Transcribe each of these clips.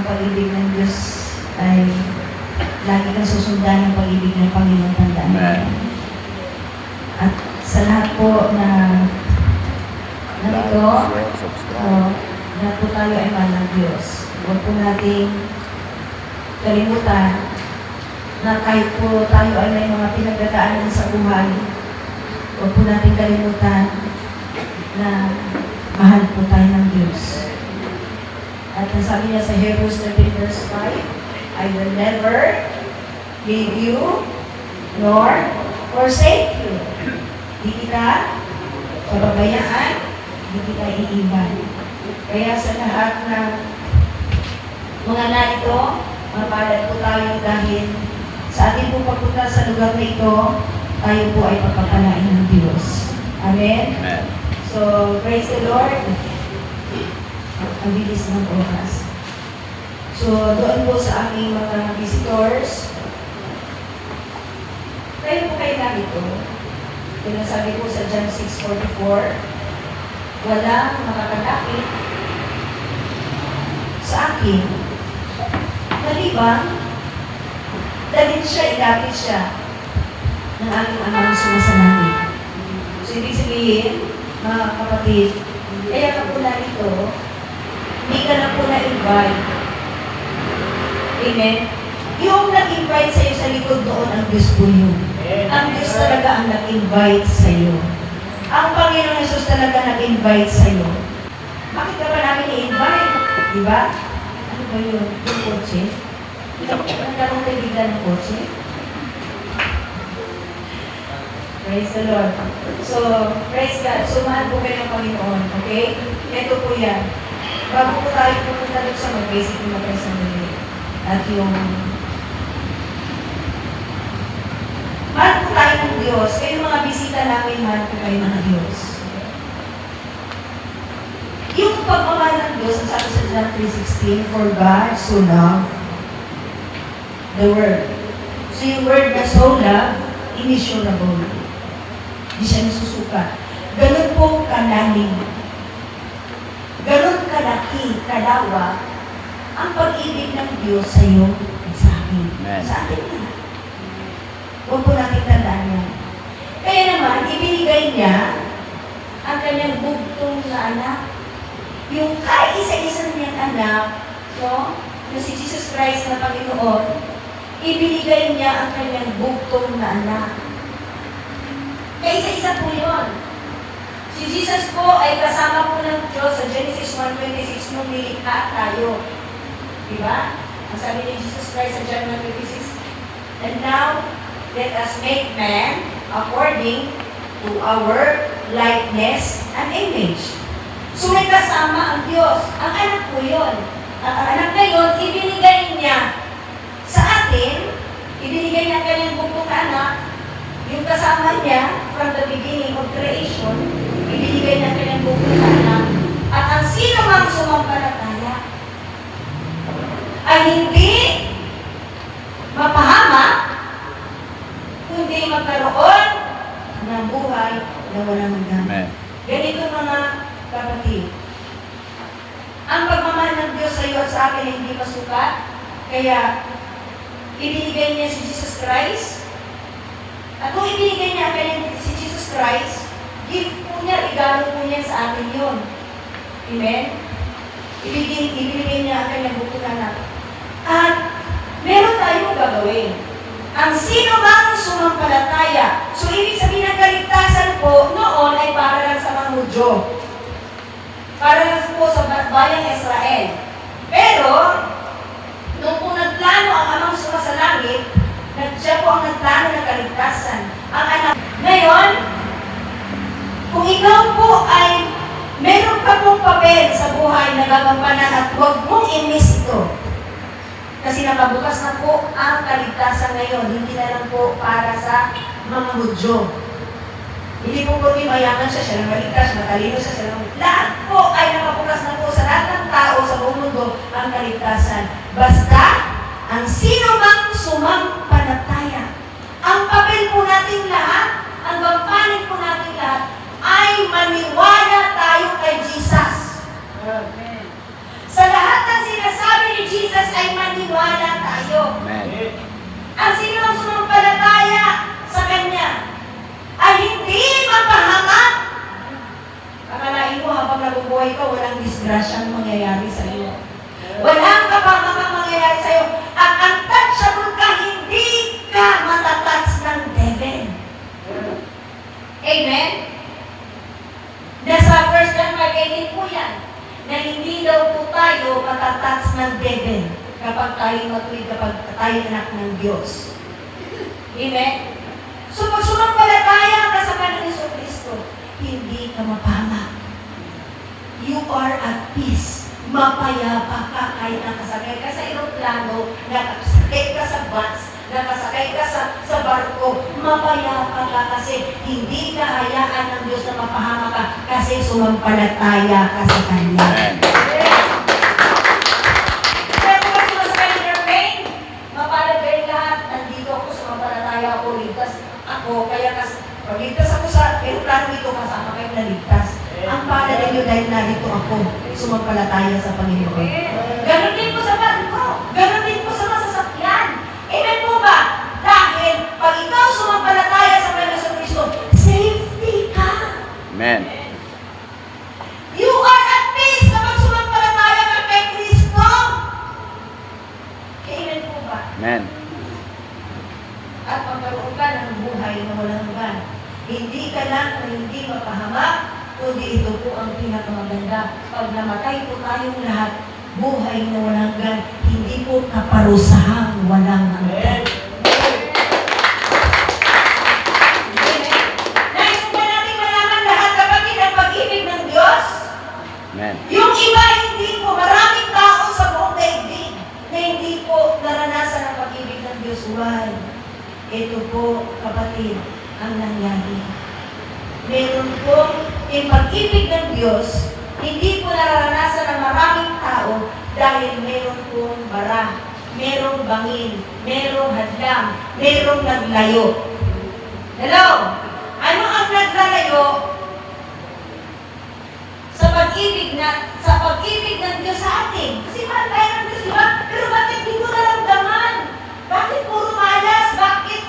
pag-ibig ng Diyos ay lagi kang susundan ng pag-ibig ng Panginoon. Tandaan mo. At sa lahat po na ito, na po tayo ay mahal ng Diyos. Huwag po nating kalimutan na kahit po tayo ay may mga pinagdadaanan sa buhay, huwag po nating kalimutan na mahal po tayo ng Diyos. At sabi niya sa Hebrews 13 verse 5, I will never leave you nor forsake you. Di kita pababayaan, di kita iiwan. Kaya sa lahat ng mga narito, mapalad po tayo dahil sa ating po pagpunta sa lugar na ito, tayo po ay pagpapalain ng Diyos. Amen? Amen. So, praise the Lord. Ang bilis ng oras. So, doon po sa aming mga visitors, kayo po kayo narito. Pinasabi po sa John 6:44, walang makakalapit sa akin. Maliban, dalhin siya, ilapit siya ng aking amang sumasalangit. So, ibig sabihin, mga kapatid, kaya ka po narito, hindi ka na po na-invite. Amen? Yung nag-invite sa'yo sa likod doon, ang Diyos po yun. Ang Diyos talaga ang nag-invite sa'yo. Ang Panginoon Jesus talaga nag-invite sa'yo. Bakit ka ba namin i-invite? Diba? Ano ba yun? Yung kotse? Nagkaroon kayo bigla ng kotse? Praise the Lord. So, praise God. Sumahan po kayo ng Panginoon. Okay? Ito po yan. Bago po tayo pumunta doon sa mag-basic na kayo sa mga at yung mahal po tayo ng Diyos. Kayo mga bisita namin, mahal po kayo ng Diyos. Yung pagmamahal ng Diyos, ang sabi sa John 3:16, for God so loved the world. So yung word na so love, immeasurable. Hindi siya nasusuka. Ganun po kalalim. Ganun kalaki, kalawa, ang pag-ibig ng Diyos sa iyo at sa akin. Sa atin na. Huwag po natin tandaan yan. Kaya naman, ibinigay niya ang kanyang bugtong na anak. Yung kaisa-isa niyang anak, no, na si Jesus Christ na Panginoon, ibinigay niya ang kanyang bugtong na anak. Kaisa-isa po yun. Si Jesus po ay kasama po ng Diyos sa Genesis 1:26 nung nilikha tayo. Diba? Ang sabi ni Jesus Christ sa John 1:26, and now, let us make man according to our likeness and image. So may kasama ang Diyos. Ang anak po yun. Ang anak na yun, ibinigay niya sa atin, ibinigay niya kanyang bugtong anak, yung kasama niya from the beginning of creation, ibinigay niya kanyang bugtong anak, at ang sino mang sumampalataya ay hindi mapahamak, kundi magkaroon ng buhay na walang hanggan. Ganito mga kapatid. Ang pagmamahal ng Diyos sa iyo at sa akin ay hindi masukat, kaya ibinigay niya si Jesus Christ. At kung ibinigay niya kanya si Jesus Christ, gift po niya, regalo po niya sa atin yun. Amen? Ibinigay niya ang kanyang bugtong anak. At meron tayong gagawin. Ang sino mang sumampalataya. So, ibig sabihin ng kaligtasan po noon ay para lang sa mga Hudyo. Para lang po sa bayang Israel. Pero, nung po nagplano ang amang sumasalangit, siya po ang nagplano ng kaligtasan. Ang anak. Ngayon, kung ikaw po ay meron ka pong papel sa buhay na gagampanan at huwag mong i-miss ito. Kasi nakabukas na po ang kaligtasan ngayon. Hindi na lang po para sa mga Hudyo. Hindi po kung mayaman siya, siya lang maligtas, matalino siya, siya lang. Lahat po ay nakabukas na po sa lahat ng tao sa buong mundo ang kaligtasan. Basta, ang sino mang sumampalataya. Ang papel po nating lahat, ang gampanin po nating lahat, ay maniwala tayo kay Jesus. Amen. Sa lahat ng sinasabi ni Jesus devil kapag tayo matuwid, kapag tayo anak ng Diyos. Amen? So pag sumampalataya ka sa Panginoon Jesucristo, hindi ka mapahamak. You are at peace. Mapayapa ka kahit nakasakay ka sa eroplano, nakasakay ka sa bus, nakasakay ka sa barko, mapayapa ka kasi hindi ka hayaan ng Diyos na mapahama ka kasi sumampalataya ka sa Kanya. Kaya kung kasi sumasakay ng airplane, mapalad kayo lahat, nandito ako, sumampalataya ako, ligtas ako, kaya pag ligtas ako sa eroplano dito, kasama kayo na ligtas. Ang palad ninyo dahil narito ako, sumampalataya sa Panginoon. Ganon din po sa barko, ganon din po sa masasakyan. Amen po ba? Dahil pag ikaw sumampalataya sa Panginoon sa Kristo, safety ka. Amen. You are at peace kapag sumampalataya ka kay Kristo. Amen po ba? Amen. At magkaroon ka ng buhay na walang hanggan. Hindi ka lang na hindi mapahamak, kundi ito po ang pinakamaganda. Pag namatay po tayong lahat, buhay na walang hanggan, hindi po kaparusahang walang hanggan. Nais po ba natin malaman lahat kapatid ang pag-ibig ng Diyos? Amen. Yung iba hindi po, maraming tao sa buong daigdig na hindi po naranasan ang pag-ibig ng Diyos. Why? Ito po, kapatid, ang nangyari. Meron pong yung pag-ibig ng Diyos, hindi po naranasan ng maraming tao dahil meron pong bara, merong bangin, merong hadlang, merong naglayo. Hello? Ano ang naglalayo sa pag-ibig ng Diyos sa atin? Kasi mahal tayo ng Diyos, di ba? Pero bakit hindi ko naramdaman? Bakit puro malas? Bakit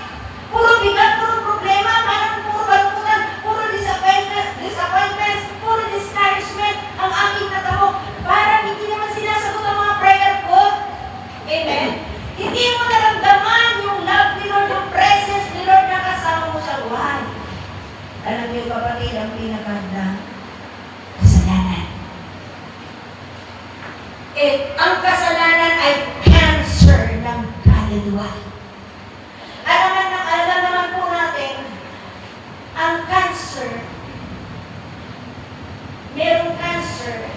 puro bigat, puro problema? Parang puro balkutan, puro disappointments, puro discouragement ang aking natamo. Parang hindi naman sinasagot ang mga prayer ko. Amen? Hindi mo naramdaman yung love ni Lord, yung presence ni Lord na kasama mo sa buhay. Alam niyo kapatid, ang pinakahadlang kasalanan. Ang kasalanan ay cancer ng kaluluwa. Alam naman po natin, ang cancer, merong cancer,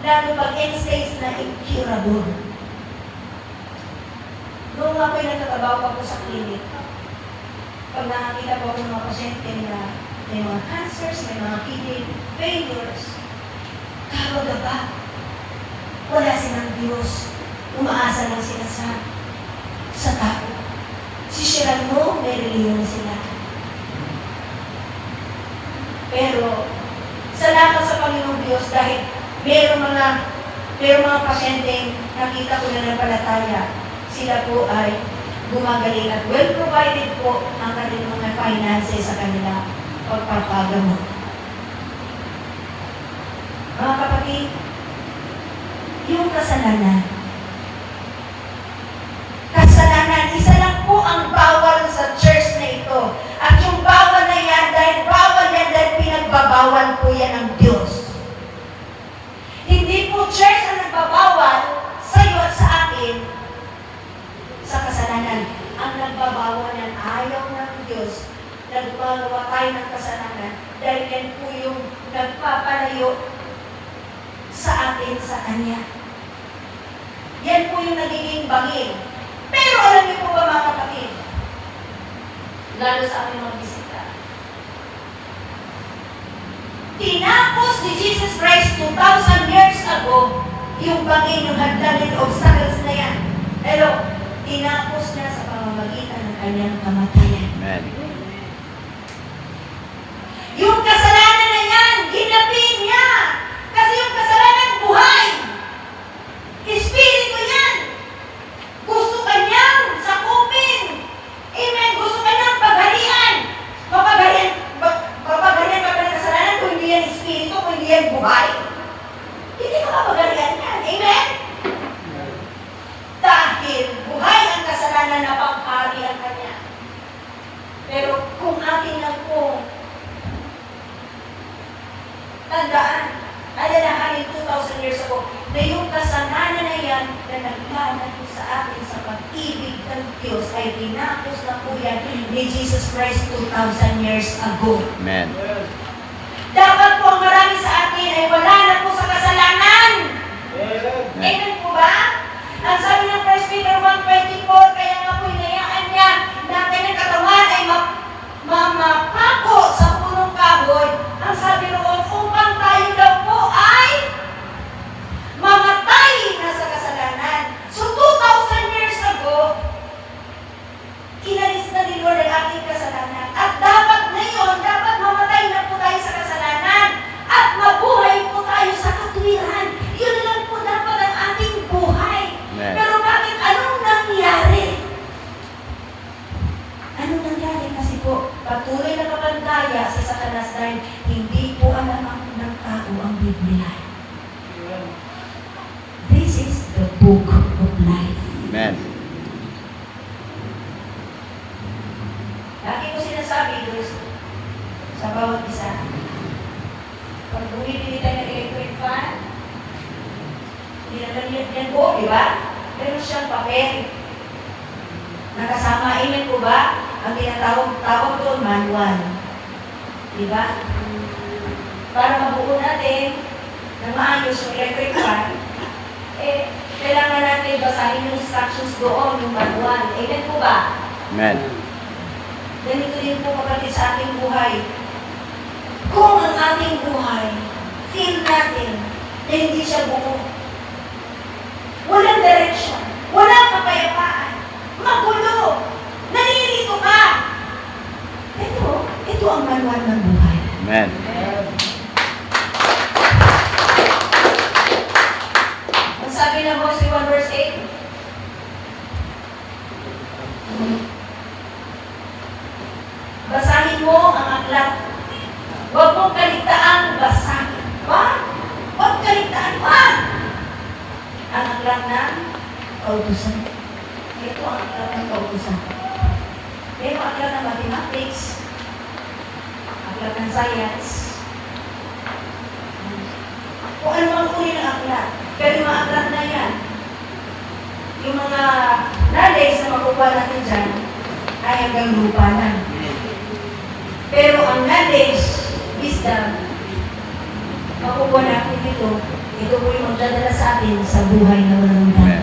lalo pag end stage na incurable. Noong ako'y nagtatrabaho pa po sa clinic, pag nakakita po ako ng mga pasyente na may mga cancers, may mga kidney failures, kabagaba, wala silang Diyos, umaasa lang sila sa tao. Sisiran mo, may reliyon sila. Pero, salamat sa Panginoong Diyos dahil mayroong mga pasyente nakita ko na napalataya. Sila po ay gumagaling at well provided po ang kanilang mga finances sa kanila pagpapagamot. Mga kapatid, yung kasalanan, isa lang po ang bawal sa church na ito. At yung bawal na yan, dahil pinagbabawal po yan ng Diyos. Hindi po church ang nagbabawal sa iyo at sa akin sa kasalanan. Ang nagbabawal yan, ayaw ng Diyos na gumagawa tayo ng kasalanan dahil yan po yung nagpapalayo sa atin sa Kanya. Yan po yung nagiging bangin. Pero alam niyo po ba mga kapatid, lalo sa aming mga bisita, tinapos ni Jesus Christ 2,000 years ago yung bangin, yung hadlangin, obstacles na yan. Pero, tinapos niya sa pamamagitan ng kanyang kamatayan. Amen. Yung kasalanan na yan, ginapi niya. Kasi yung kasalanan, buhay. Espiritu yan. Gusto kanyang sakupin. Amen. Gusto kanyang pagharian. Mapagharian ka pa ng kasalanan kung hindi yan espiritu, kung hindi yan buhay. Hindi ka mapagharian yan. Amen. Dahil buhay ang kasalanan na pagharian kanya. Pero kung atin lang po tandaan, alalahanin 2,000 years ago, na yung kasalanan na yan na hangganan po sa atin sa pag-ibig ng Diyos ay tinapos na po yan ni Jesus Christ 2,000 years ago. Amen. Dapat po ang marami sa atin ay wala na po sa kasalanan. Amen po ba? Ang sabi ng 1 Peter 1:24, kaya nga po hinayaan niya na ang kanyang katawan ay mapako sa punong kahoy. Ang sabi roon, upang tayo daw po ay mamatay na sa kasalanan. So 2,000 years ago, inalis na ni Lord ang ating kasalanan. At dapat ngayon, dapat mamatay na po tayo sa kasalanan at mabuhay po tayo sa katwiran. Yun lang po dapat ang ating buhay. Amen. Pero bakit anong nangyari? Anong nangyari? Kasi po, patuloy na kapantaya sa Satanas dahil hindi po alam ng tao ang Biblia. This is the book of life. Amen. Lagi ko sinasabi, Diyos, sa bawat isa, pag bumibili tayo ng electric fan, hindi naman yan po, di ba? Meron siyang papel. Nakasama, amen po ba? Ang tinatawag doon, manual. Di ba? Para mabuo natin na maayos yung electric fan, kailangan natin basahin yung instructions doon, yung manual. Amen po ba? Amen. Ganito din po kapatid sa ating buhay. Kung ang ating buhay, feel natin na hindi siya buo. Walang direction, walang kapayapaan, magulo, nalilito ka. Ito ang manual ng buhay. Amen. Ang sabi ng Hosea 1 verse 8, basahin mo ang aklat. Huwag mong kaligtaan basahin. Huwag kaligtaan pa. Ang aklat ng kautusan. Ito ang aklat ng kautusan. Pero ang aklat ng mathematics, aklat ng science, kung ano ang uri ng aklat. Pero yung mga aklat na yan, yung mga knowledge na makukuha natin dyan, ay hanggang lupa lang. Pero ang knowledge, wisdom, makukuha natin ito po yung magdadala sa atin sa buhay na walang hanggan.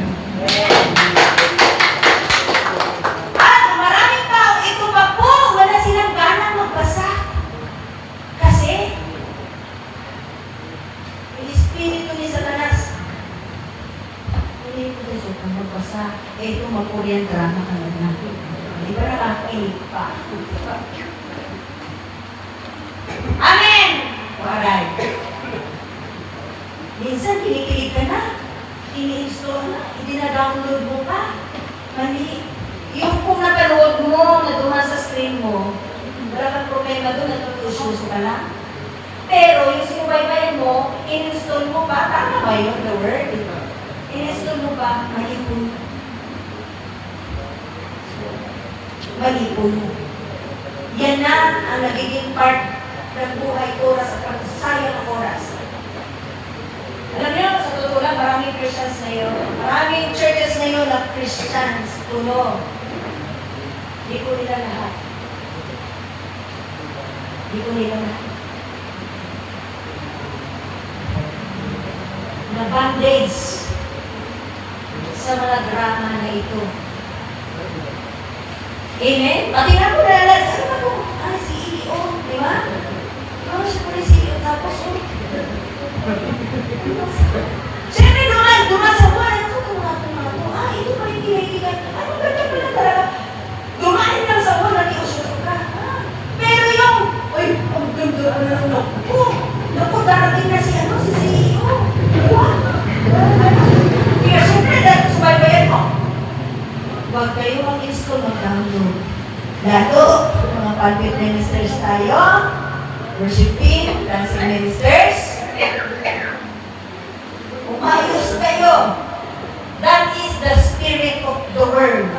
At maraming tao, ito pa po, wala silang ganang magbasa. Kasi, yung espiritu ni Satanas, hindi ko gusto kung magbasa, ito mag-Korean drama ka na. Di ba nakakinig pa? Amen! Alright. Minsan, kinikilig ka na. Ini-install na. Idina-download mo pa. Mali. Yung kung napanood mo, na duman sa screen mo, wala kang problema doon, natutusyoso ka lang. Pero yung sinubaybayan mo, in-install mo pa, tama ba yun, the word? In-install mo pa, mali po. Mali po. Yan na ang nagiging part ng buhay oras at pagsasayang ng oras. Alam niyo, sa totoo lang, maraming Christians ngayon, maraming churches ngayon na Christians, puno. Hindi ko nila lahat. Hindi ko nila lahat. Na bandage sa mga drama na ito. Amen? Pati nga po nalalad, ano ba ito? CEO, di ba? Ano siya po CEO, tapos siyempre duman sa buwan, ano ito mga ito pa yung kinahigigan. Ano ganda pala talaga? Dumain lang sa buwan, nag-iusyoso ka. Pero yung, ang ganda, naku, darating na si CEO. Kaya siyempre, dahil subaybayan mo. Huwag kayo mag-install, mag-download. Lalo, mga pulpit ministers tayo, worshiping, dancing ministers, umayos kayo. That is the spirit of the world.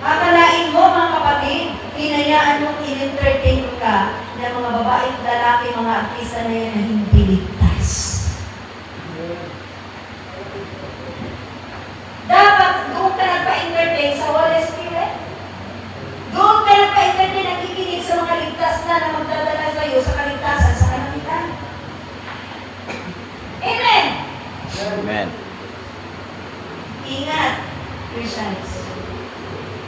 Akalain mo, mga kapatid, hinayaan mong in-entertain ka ng mga babae at lalaki, mga artista na yan na hindi ligtas. Ingat, Christians.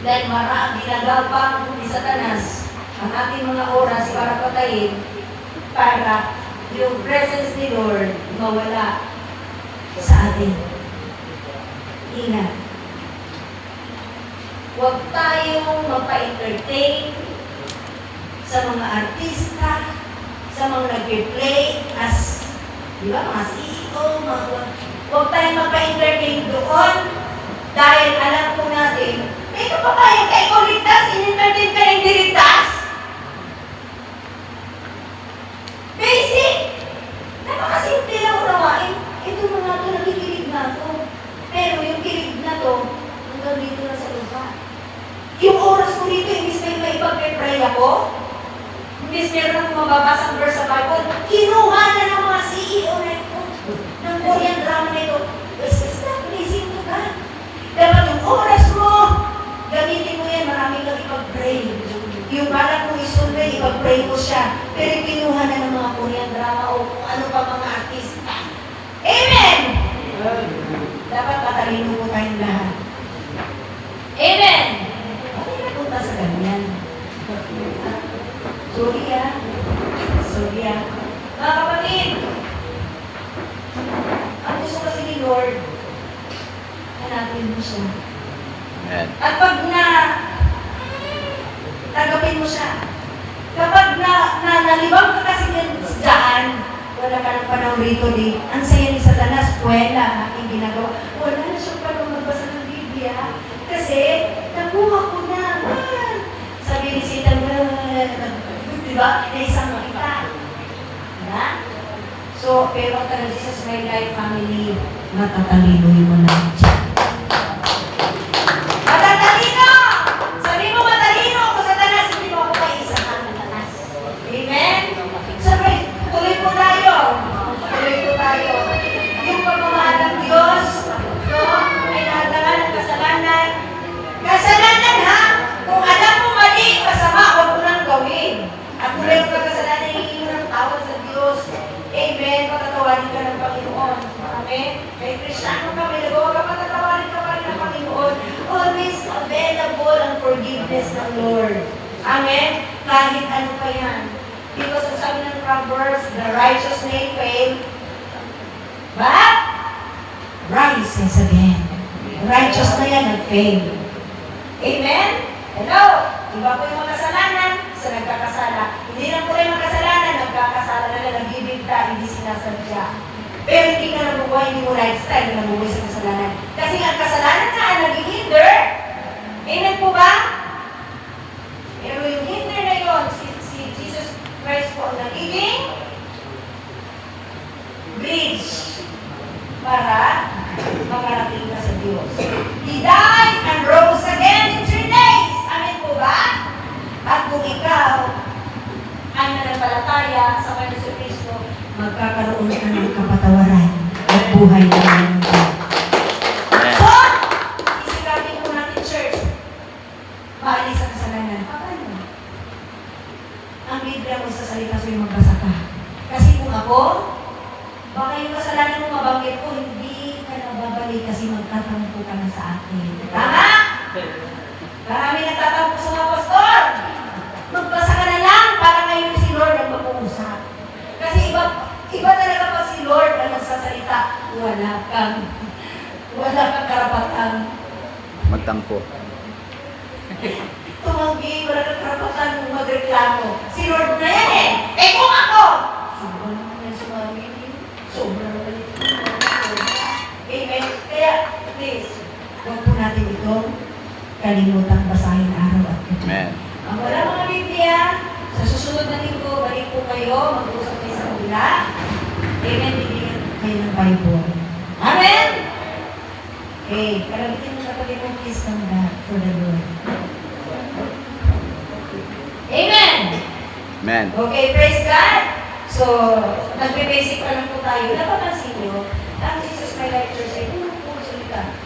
Dahil ang ginagapang ni Satanas ang ating mga oras para patayin, para yung presence ni Lord mawala sa atin. Ingat. Huwag tayong magpa-entertain sa mga artista, sa mga nag-play as, di ba, mga CEO, huwag tayong magpa-entertain doon dahil alam po natin, ito pa kaya kayo kung ligtas, in-entertain ka ng diligtas? Basic! Napakasimple lang unawain. Ito mga ito, nakikilig na ito. Pero yung kilig na ito, hanggang dito na sa lupa. Yung oras ko dito, imbis may ipag-pray ako, imbis meron akong mababasang verse sa Bible, kinuha na ng mga CEO na ito, ng Korean drama na ito. Is not pleasing to God. Dapat yung oras mo, gamitin mo yan, marami kang ipag-pray. Yung balak mo isulay, ipag-pray mo siya. Pero kinuha na ng mga Korean drama o kung ano pa mga artista. Amen! Dapat matalino po tayong lahat. Amen! Okay na punta sa ganyan. Sorry ah. Mga kapatid, ang gusto kasi ni Lord, hanapin mo siya. Amen. At pag tanggapin mo siya, kapag nalibang ka kasi dyan, wala ka ng panahon rito di, ang saya ni Satanas, wala aking ginagawa. Wala na siyang panahon magbasa ng Biblia. Kasi, nakuha ko na. Sabi ni Satan, diba? Na isang makita. Diba? So, pero talaga Jesus My Life Family, matatalino yung mga dyan. Matatalino! Sabi mo matalino ako sa Satanas, hindi mo ako kaisa ng Satanas. Amen? Sabi, tuloy po tayo. Yung pagmamahal ng Diyos, no, ay nahatagan ng kasalanan. Kasalanan ha! Kung alam mo mali, masama, huwag mo nang gawin. At kung meron ka kasalanan, hihingi mo ng tawad sa Diyos. Amen? Patatawarin ka ng Panginoon. Amen? May Kristiyano ka, may nagawa ka, patatawarin ka pa rin ng Panginoon. Always available ang forgiveness ng Lord. Amen? Kahit ano pa yan. Because ang sabi ng Proverbs, the righteous may fail, but rises again. Righteous na yan, nag-fail. Amen? Hello? Iba po yung mga kasalanan sa nagkakasala. Hindi lang po yung mga kasalanan, nagkakasala na nagbibigta, hindi sinasadya. Pero hindi ka nabubuhay, hindi mo lifestyle, hindi nabubuhay sa kasalanan. Kasi ang kasalanan na ang nag-hinder. Amen po ba? Pero yung hinder na yun, si Jesus Christ po ang nagiging bridge para makarating ka sa Diyos. He died and rose again in 3 days. Amen po ba? At kung ikaw ay nanampalataya sa Kanya sa Kristo, magkakaroon ka ng kapatawaran at buhay na ng Diyos. So, isigapin po natin, church, maalis sa kasalanan. Paano? Ang Biblia mo sa salita sa'yo magbasa ka. Kasi kung ako, baka yung kasalanan mo mabanggit ko, hindi ka nababalik kasi magtatampo ka na sa akin. Tama? Marami nagtatampo sa mga pastor. Magbasa ka na lang para ngayon si Lord ang mag-uusap. Kasi iba talaga pa si Lord ang nagsasalita. Wala kang karapatan. Magtampo. Tumanggi, wala kang karapatan magreklamo. Si Lord na yan eh. Eh kung ako! Sobrang naman yan sumami. Sobrang naman ito. Amen. Kaya, please, huwag po natin itong kalimutang basahin araw at gabi. Amen. Ang wala mga Biblia, sa susunod na linggo, balik po kayo, mag-usap kayo sa kabila. Amen. Bibigyan kayo ng Bible. Amen! Okay, kalamitin mo sa kapatid ng please come back for the Lord. Amen! Amen. Okay, praise God! So, nagbe-basic pa lang po tayo. Napapansin nyo, ang Jesus My Life Church ay puro salita.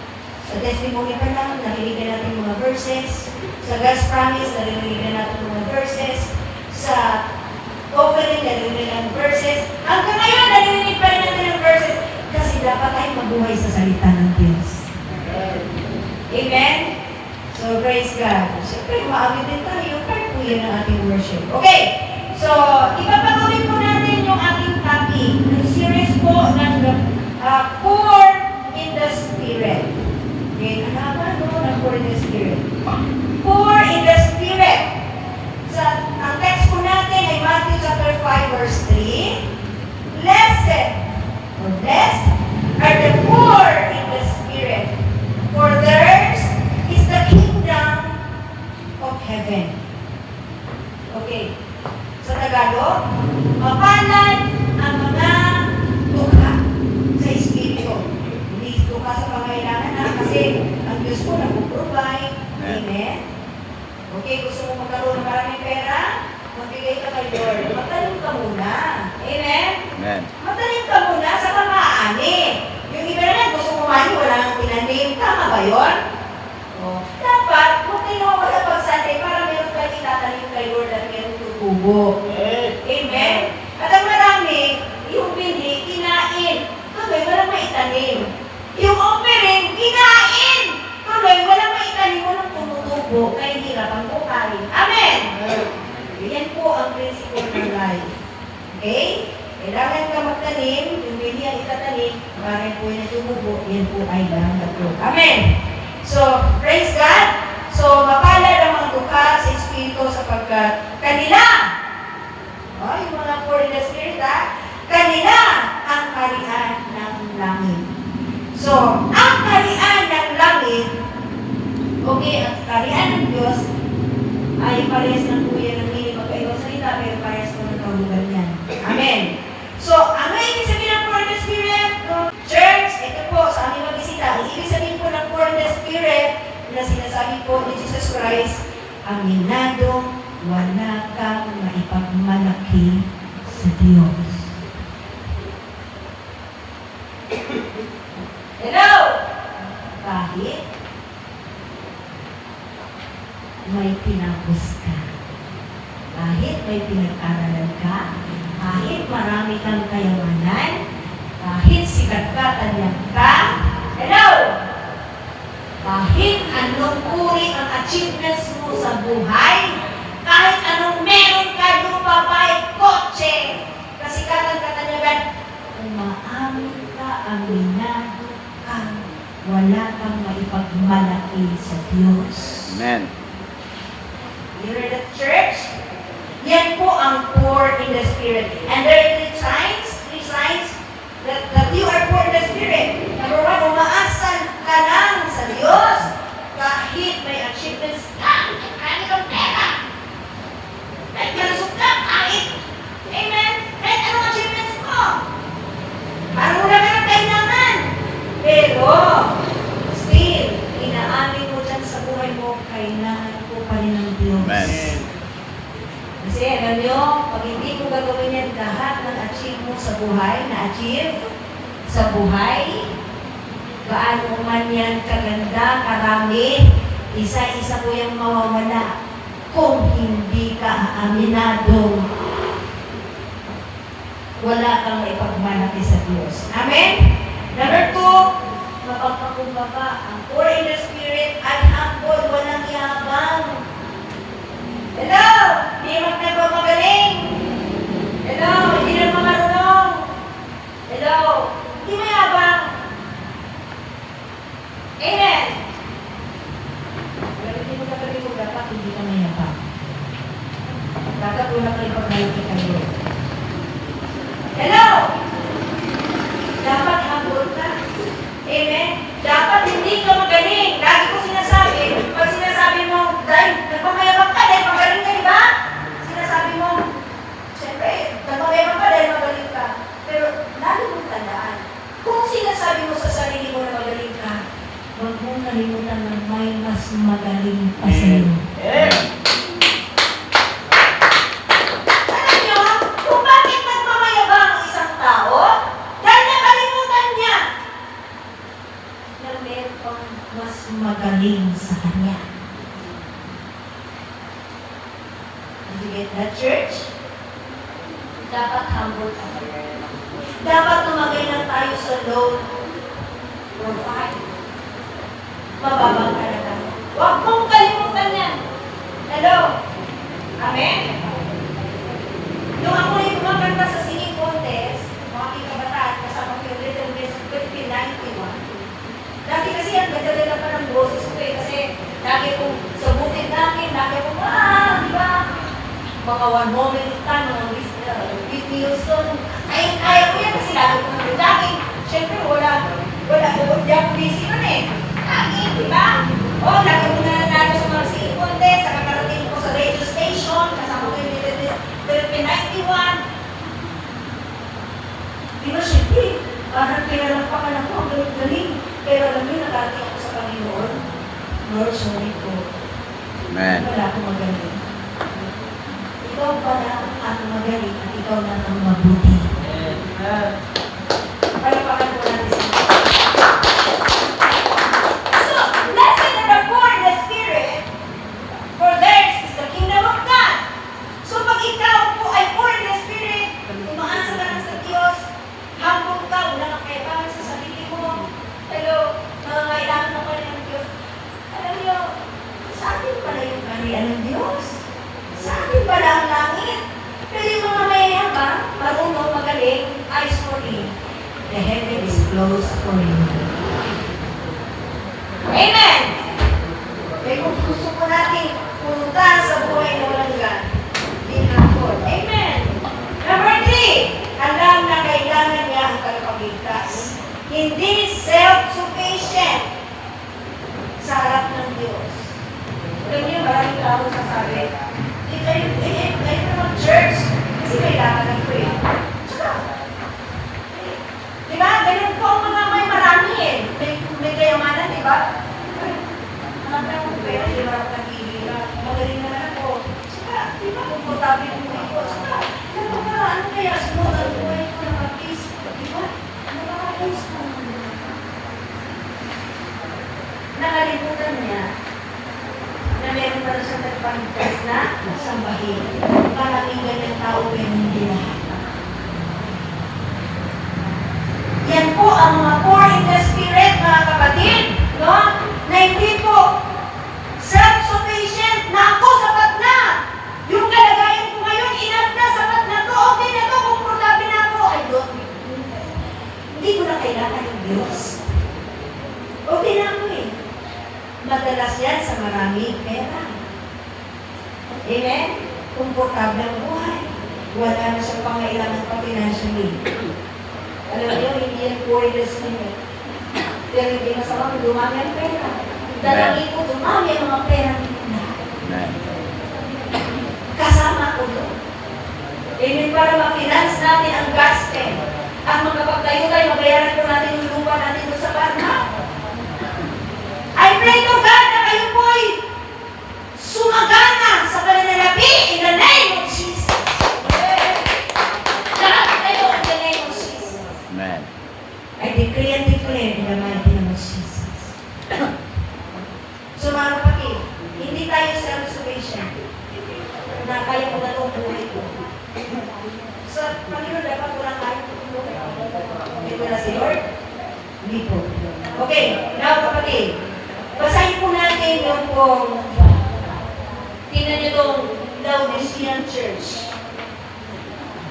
Sa testimony pa lang, narinig na natin mga verses. Sa God's promise, narinig na natin mga verses. Sa offering, narinig na ng verses. Hanggang ngayon, narinig pa rin natin ng verses. Kasi dapat tayo mabuhay sa salita ng Diyos. Amen? So, praise God. Siyempre, maawit din tayo. Part po yan ang ating worship. Okay. So, ipapatuloy po natin yung ating topic. Yung series po ng Poor in the Spirit. Okay, ano ba no? Ng Poor in the Spirit. Poor in the Spirit. Ang text po natin ay Matthew chapter 5 verse 3. Blessed or blessed are the poor in the Spirit, for theirs is the kingdom of heaven. Okay. Sa Tagalog, mapalad ang mga dukha sa Espiritu. Hindi dukha sa pangailangan na kasi ang Diyos po nag-provide. Amen? Okay, gusto mo magkaroon ng maraming pera? Magbigay ka kay Lord. Magtanim ka muna. Amen? Amen. Magtanim ka muna sa kakaani. Yung iba naman, gusto mo mani, wala nang tinanim. Tama ba yun? O, dapat, kung kinuha ka pag-Sunday, para meron kayo itatanim kay Lord at meron tutubo. Amen? At ang marami, yung bindi, kinain. Tuloy, walang maitanim. Yung offering, kinain. Tuloy, walang maitanim, walang tumutubo. Kaya hirap ang buhay. Amen? Yan po ang principle ng life. Okay? Kailangan ka magtanim, yung bindi ang itatanim, para po yung tumubo, yan po ay langgat po. Amen? So, praise God. So, mapalad ang mga dukha sa Espiritu sapagkat kanila, yung mga poor in the Spirit, kanila ang kariyan ng langit. So, ang kariyan ng langit, okay, ang kariyan ng Diyos, ay parehas ng kuya ng hindi magkaibang salita, pero parehas po ng kahulugan yan. Amen. So, ano ibig sabihin ng poor in the Spirit? Church, ito po sa aming magbisita. Ang ibig sabihin po ng poor in the Spirit na sinasabi po ni Jesus Christ, aminadong wala kang maipagmalaki sa Diyos. Hello? Kahit may tinapos ka, kahit may pinag-aralan ka, kahit marami kang kayamanan, kahit sikat ka, tanyag ka, hello? Kahit anong uri ang achievements mo sa buhay, kahit anong meron ka, lupa, bahay, kotse, kasikatan, katanyagan, kung maamin ka, aminado ka, wala kang maipagmalaki sa Diyos. Amen. You heard that, church? Yan po ang poor in the Spirit. And there are three signs that you are poor in the Spirit. Number one, umaasan ka lang sa Diyos kahit may achievements ka, kahit kang pera, kahit malusog ka, kahit, amen, kahit anong achievements mo. Parang wala ka ng kailangan. Pero, still, inaamin mo dyan sa buhay mo, kailangan ko pa rin ng Diyos. Amen. Kasi alam nyo, pag hindi mo gagawin yan lahat ng achieve mo sa buhay, na-achieve sa buhay, gaano man yan kaganda, karami, isa-isa po yung mawawala kung hindi ka aaminado. Wala kang maipagmalaki sa Diyos. Amen? Number 2, mapagpakumbaba. Ang poor in the Spirit ay humble, walang yabang. Hello! Hindi magpapagaling. Hello! Hindi na marunong. Hello! Hindi mayabang. Amen! Pero hindi mo katabi mo dapat, hindi ka mayabang. Dapat wala kayo pagmalaki kayo. Hello! Dapat humble ka. Amen? Dapat hindi ka magaling. Lagi ko sinasabi, pag sinasabi mo, dahil nagpamayabang ka dahil magaling ka, di ba? Sinasabi mo, siyempre, nagpamayabang ka dahil magaling ka. Pero lalo mong tandaan, kung sinasabi mo sa sarili mo na magaling ka, huwag mong nalimutan na may mas magaling pa sa iyo. Alam nyo, kung bakit nagpamayabang ang isang tao, dahil nakalimutan niya na meron pang mas magaling sa kanya. Did you get that, church? Dapat humble ka. Dapat tumagay lang tayo sa low profile. mababang kalagayan. Huwag mong kalimutan yan. Hello? Amen? Nung ako yung kumakanta sa singing contest, mga aking kabataan, kasama ko yung Little Miss Philippine 91. Dati kasi ang ganda-ganda pa ng boses ko eh, kasi lagi kong sabutin namin, lagi kong, di ba? Mga one moment in time, mga Whitney Houston. Kaya ko yan kasi lagi ko nang lagi. Siyempre, di ako busy nun eh. Lagi, di ba? Lagi ko na nanalo sa mga singing contest, sa kakarating ko sa radio station, kasama ko yung Little Miss Philippine 91. Di ba, siyempre, parang pinalampakan ako, ang galing-galing. Pero alam niyo, nakarating ako sa Panginoon. Lord, sorry po. Amen. Wala akong magaling. Ikaw pala ang magaling at ikaw na ang mabuti. Palapakan po natin sa So, blessed are the poor in the spirit, for theirs is the kingdom of God. So, pag ikaw po ay poor in the spirit, umaasa ka lang sa Diyos, humble ka, wala kang kailangan sa sarili mo. Hello, nangangailangan ka pala ng Diyos. Alam niyo, sa atin pala yung kaharian ng Diyos. Sa atin pala ang langit. Pero yung mga mayayabang, marunong, magaling, eyes for him. The heaven is closed for him. Amen! Kaya kung gusto po natin pumunta sa buhay na walang God, dinapon. Amen! Number 3, alam na kailangan niya ang kalapagligtas. Hindi self-sufficient sa harap ng Diyos. Alam niyo, maraming tao sasabi, kayo naman church, kasi kailangan ng prayer. Tsaka, di ba? Ganun po ang mga may marami eh. May kayamanan, di ba? Anak na akong pera, di ba ako nag-iira? Magaling naman ako. Tsaka, di ba, komportable ang buhay ko. Tsaka, ano kaya, sunod ang buhay ko na mag-peace. Di ba? Nakaka-peace ko. Nakalimutan niya na meron pa rin sa nagpangkas na sambahin. Maraming ganyan tao pero hindi lahat. Yan po ang mga poor in the spirit, mga kapatid, no? Na hindi po self-sufficient na ako, sapat na. Yung kalagayan ko ngayon, enough na, sapat na to, okay na to, komportable na ako. Hindi ko na kailangan ng Diyos. Okay na ako eh. Madalas yan sa maraming pera. Amen? Komportable ang buhay. Wala na siyang pangailangan pa financially. Alam niyo, hindi yan poorness niyo. Pero hindi masama kung dumami ang pera. Dalangin ko, dumami ang mga pera niyo na. Kasama ko doon. Amen, para ma-finance natin ang gospel. Ang magkapagtayo tayo, magayaran ko natin yung lupa natin doon sa barna. I pray to God na kayo po'y sumagana sa pananalapi in the name of Jesus. Lahat kayo in the name of Jesus. Amen. I decree and declare in the mighty name of Jesus. So mga kapatid, hindi tayo self-sufficient na kaya ko na itong buhay ko. Sa Panginoon, dapat ko lang kaya itong buhay ko. Hindi ko na si Lord? Hindi po. Okay, now kapatid, basahin po natin yung pong, tingnan nyo itong Laodicean Church.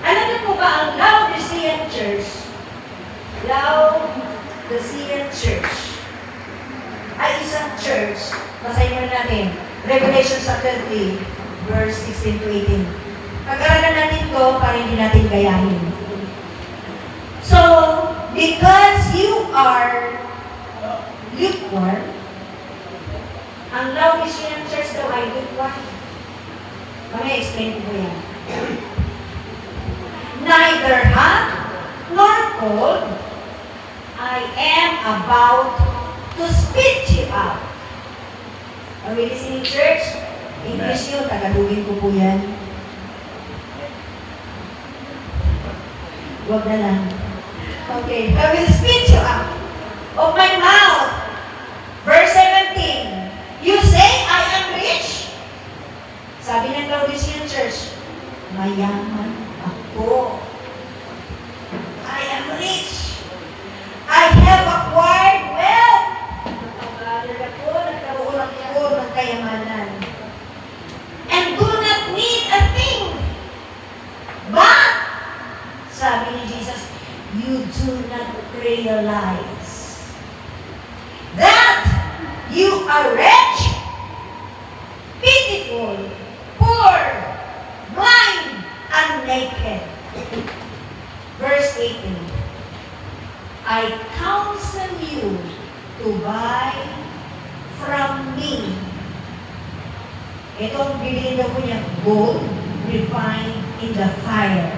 Alam niyo po ba ang Laodicean Church? Laodicean Church ay isang church. Basahin mo natin. Revelation chapter 3, verse 16 to 18. Pag-aralan natin ito para hindi natin gayahin. So, because you are lukewarm, ang Laodicean Church daw ay lukewarm. Explain ko yan. Neither hot nor cold, I am about to spit you out. Are we listening, church? English yun, tagalogin ko po yan. Huwag na lang. Okay, I will spit you out of my mouth. Verse 17, you say I am rich. Sabi ng Laodicean Church, mayaman ako. I am rich. I have acquired wealth. Ako kayamanan. And do not need a thing. But, sabi ni Jesus, you do not realize that you are rich, pitiful, poor, blind, and naked. Verse 18, I counsel you to buy from me. Itong bilhin daw po niya, gold refined in the fire.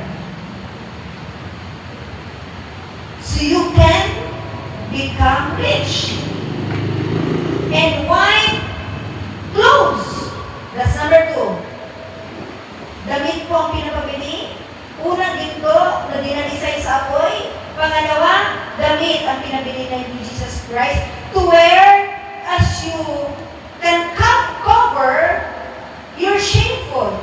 So you can become rich. And white clothes. That's number 2. Damit po ang pinapabili. Unang ginto na dinalisay sa apoy. Pangalawa, damit ang pinabili ni Jesus Christ to wear as you can cover your shameful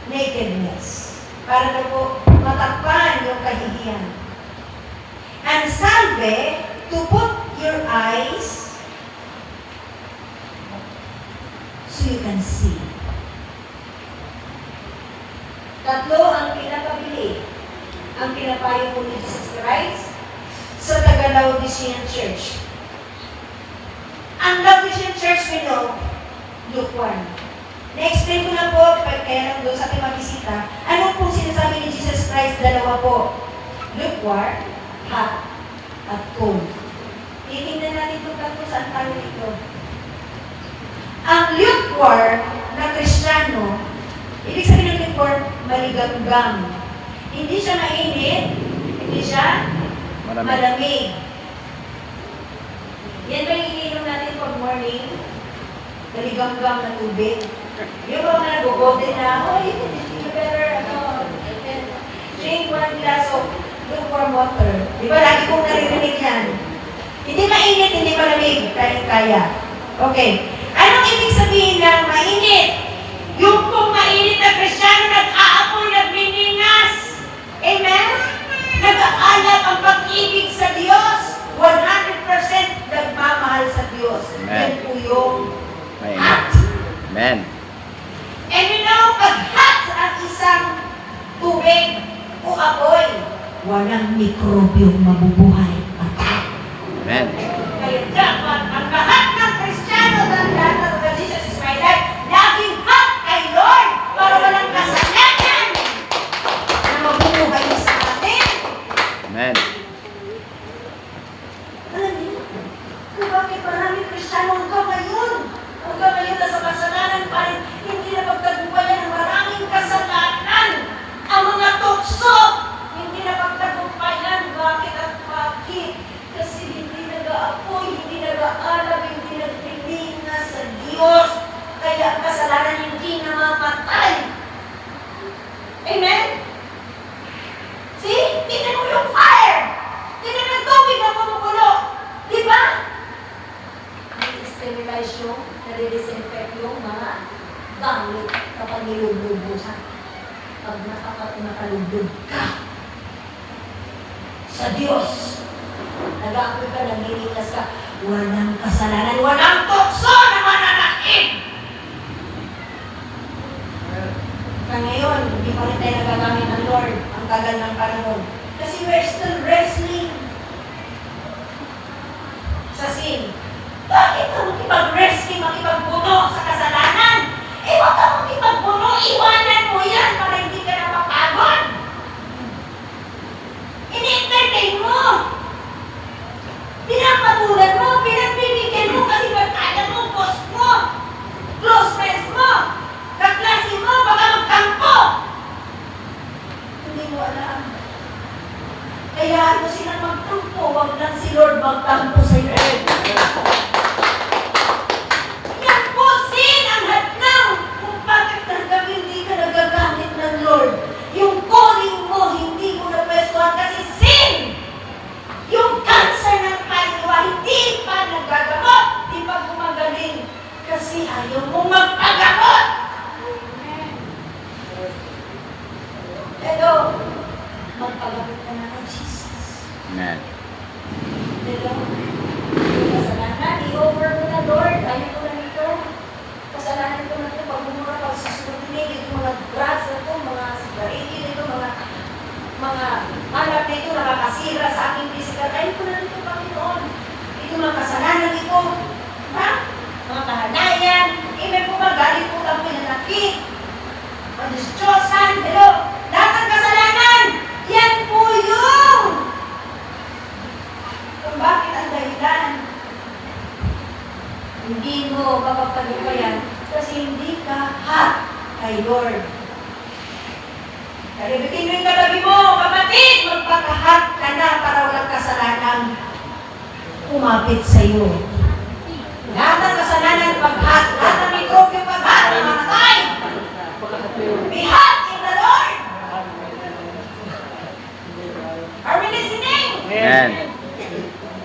nakedness. Para na po matakpan yung kahihiyan. And salve to put your eyes so you can see. Tatlo ang pinapabili. Ang pinapayo po ni Jesus Christ sa taga-Laodicean Church. Ang Laodicean Church, we know, lukewarm. Na-explain ko na po, kaya lang doon sa ating mabisita, ano po sinasabi ni Jesus Christ? Dalawa po. Lukewarm, hot, at cold. Titingnan natin ito kung saan tayo dito. Ang lukewarm na Kristiyano, ibig sabihin ng lukewarm, maligam-gam. Hindi siya mainit, hindi siya malamig. Yan ba yung ininom natin pag morning? Maligam-gam na tubig. Yung mga nag-golden na, oh, you better, drink 1 glass of lukewarm water. Di ba, lagi kong naririnig yan. Hindi mainit, hindi malamig, kaya. Okay. Anong ibig sabihin ng mainit? Yung kung mainit na Kristiyano, nag-aapoy, nagniningas. Amen? Nag-aalap ang pag-ibig sa Diyos. 100% nagmamahal sa Diyos. Amen. Yan po yung hot. Amen. And you know, pag hot ang isang tubig o apoy, walang mikrobyong mabubuhay. Amen. Kaya dapat ang lahat ng Kristiyano ng lahat ng Jesus is my life, laging hot kay Lord para walang kasalanan na mabubuhay sa atin. Amen. Alam niyo, kung bakit maraming Kristiyano hanggang ngayon nasa kasalanan pa rin, hindi na pagtagumpayan ng maraming kasalanan. Ang mga tukso, hindi na pagtagumpayan. Bakit at bakit? Kasi hindi nag-aapoy, hindi nag-aalab, hindi nagpilinga sa Diyos. Kaya ang kasalanan hindi namamatay. Amen? See? Tingnan mo yung fire! Tingnan mo yung tubig na kumukulo! Di ba? Nai-sterilize yung, nare-disinfect yung mga gamit kapag nilulubog mo siya. Pag nakalubog ka sa Diyos, nag-aapoy ka, naglilitas ka, walang kasalanan, walang tukso na mananaig! Ngayon, hindi pa rin tayo nagagamit ng Lord ang tagal ng panahon. Kasi we're still wrestling sa sin. Bakit ka makipag-wrestling, makipagbuno sa kasalanan? Eh, huwag ka makipagbuno, iwanan mo yan para hindi ka napapagod. Ini-entertain mo. Pinapatulan mo, pinagbibigyan mo kasi barkada mo, boss mo, close friends mo, kaklase mo, baka magtampo. Hindi mo alam. Kaya mo silang magtampo, wag lang si Lord magtampo sa iyo. Yan po sin ang hadlang kung magaling po kami na nakit. O Diyos-Diyosan, hello, lahat ng kasalanan, yan po yung kung bakit ang dahilan. Hindi mo mapapagpayan kasi hindi ka hot kay Lord. Kalibitin mo yung katabi mo, kapatid, magpakahat ka na para walang kasalanang umapit sa iyo. Lahat ng kasalanan paghat, lahat ng mikrobyo paghat, mamatay. Be hot in the Lord. Are we listening? Amen.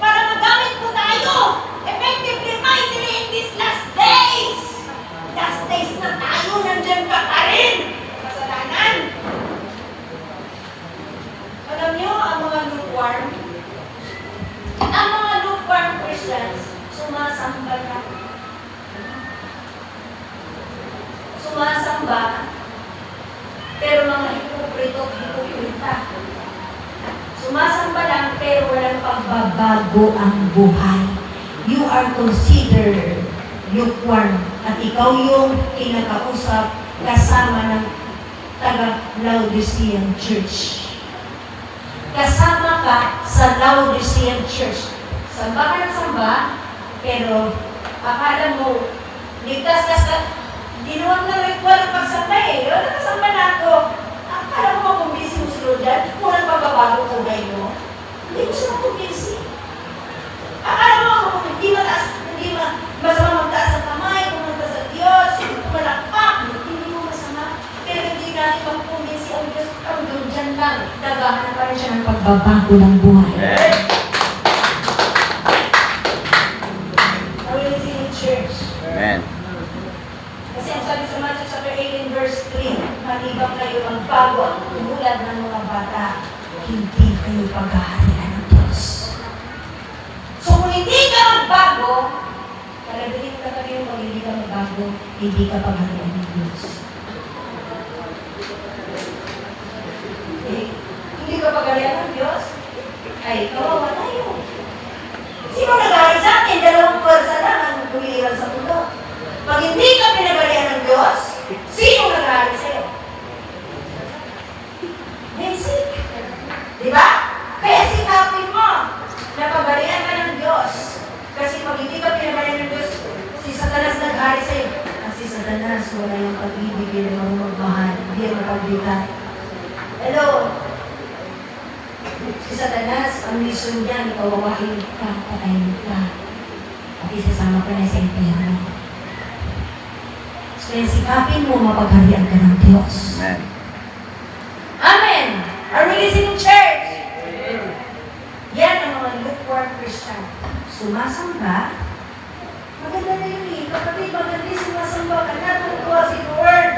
Para magamit po tayo effectively, mightily in these last days. Last days na tayo, nandiyan ka pa rin. Kasalanan. Alam niyo, ang mga lukewarm Christians, sumasamba na. Sumasamba, pero mga hipokrita. Sumasamba lang, pero walang pagbabago ang buhay. You are considered lukewarm. At ikaw yung kinakausap kasama ng taga-Laodicean Church. Kasama ka sa Laodicean Church. Samba ka ng samba, pero akala mo, ligtas ka, dinuwag ng ritual ang pagsamba eh. Wala kasamba na ako. Akala mo makumbisi mo sila dyan, kulang pagbabago ko ngayon mo. Hindi mo sila makumbisi. Akala mo, hindi masama magtaas ng kamay, pumunta sa Diyos, malakpak, hindi mo masama. Pero hindi natin makumbisi ang Diyos, hanggang dyan lang. Nagahanap pa rin siya ng pagbabago ng buhay. Amen. Church. Amen. Kasi ang sabi sa Matthew chapter 18 verse 3, matibang kayo ang bago ang tulad ng mga bata, hindi kayo paghaharian ng Diyos. So kung hindi ka magbago, kalabilin ka kayo kung hindi ka magbago, hindi ka paghaharian ng Diyos. Hindi ka paghaharian ng Diyos, ay kawawa tayo. Sino nag-ahari sa atin? Dalawang pwersa lang ang gumilan sa mundo. Pag hindi ka pinagarihan ng Diyos, sino nag-ahari sa'yo? Basic. Diba? Kaya sikapin mo na pagarihan ka ng Diyos. Kasi pag hindi ka pinagarihan ng Diyos, si Satanas nag-ahari sa'yo. At si Satanas, wala yung pag-ibig, yung magmahal, hindi yung mapagbigat. Hello? Si Satanas, ang mission niya, ikawawain ka, patayin ka. At isasama ka na sa impyerno. So, kaya sikapin mo, mapagharian ka ng Diyos. Amen. Amen! Are we listening, church? Yan ang mga lukewarm Christian. Sumasamba, maganda na yun eh. Kapatid, maganda sumasamba ka na, tungkol si Lord.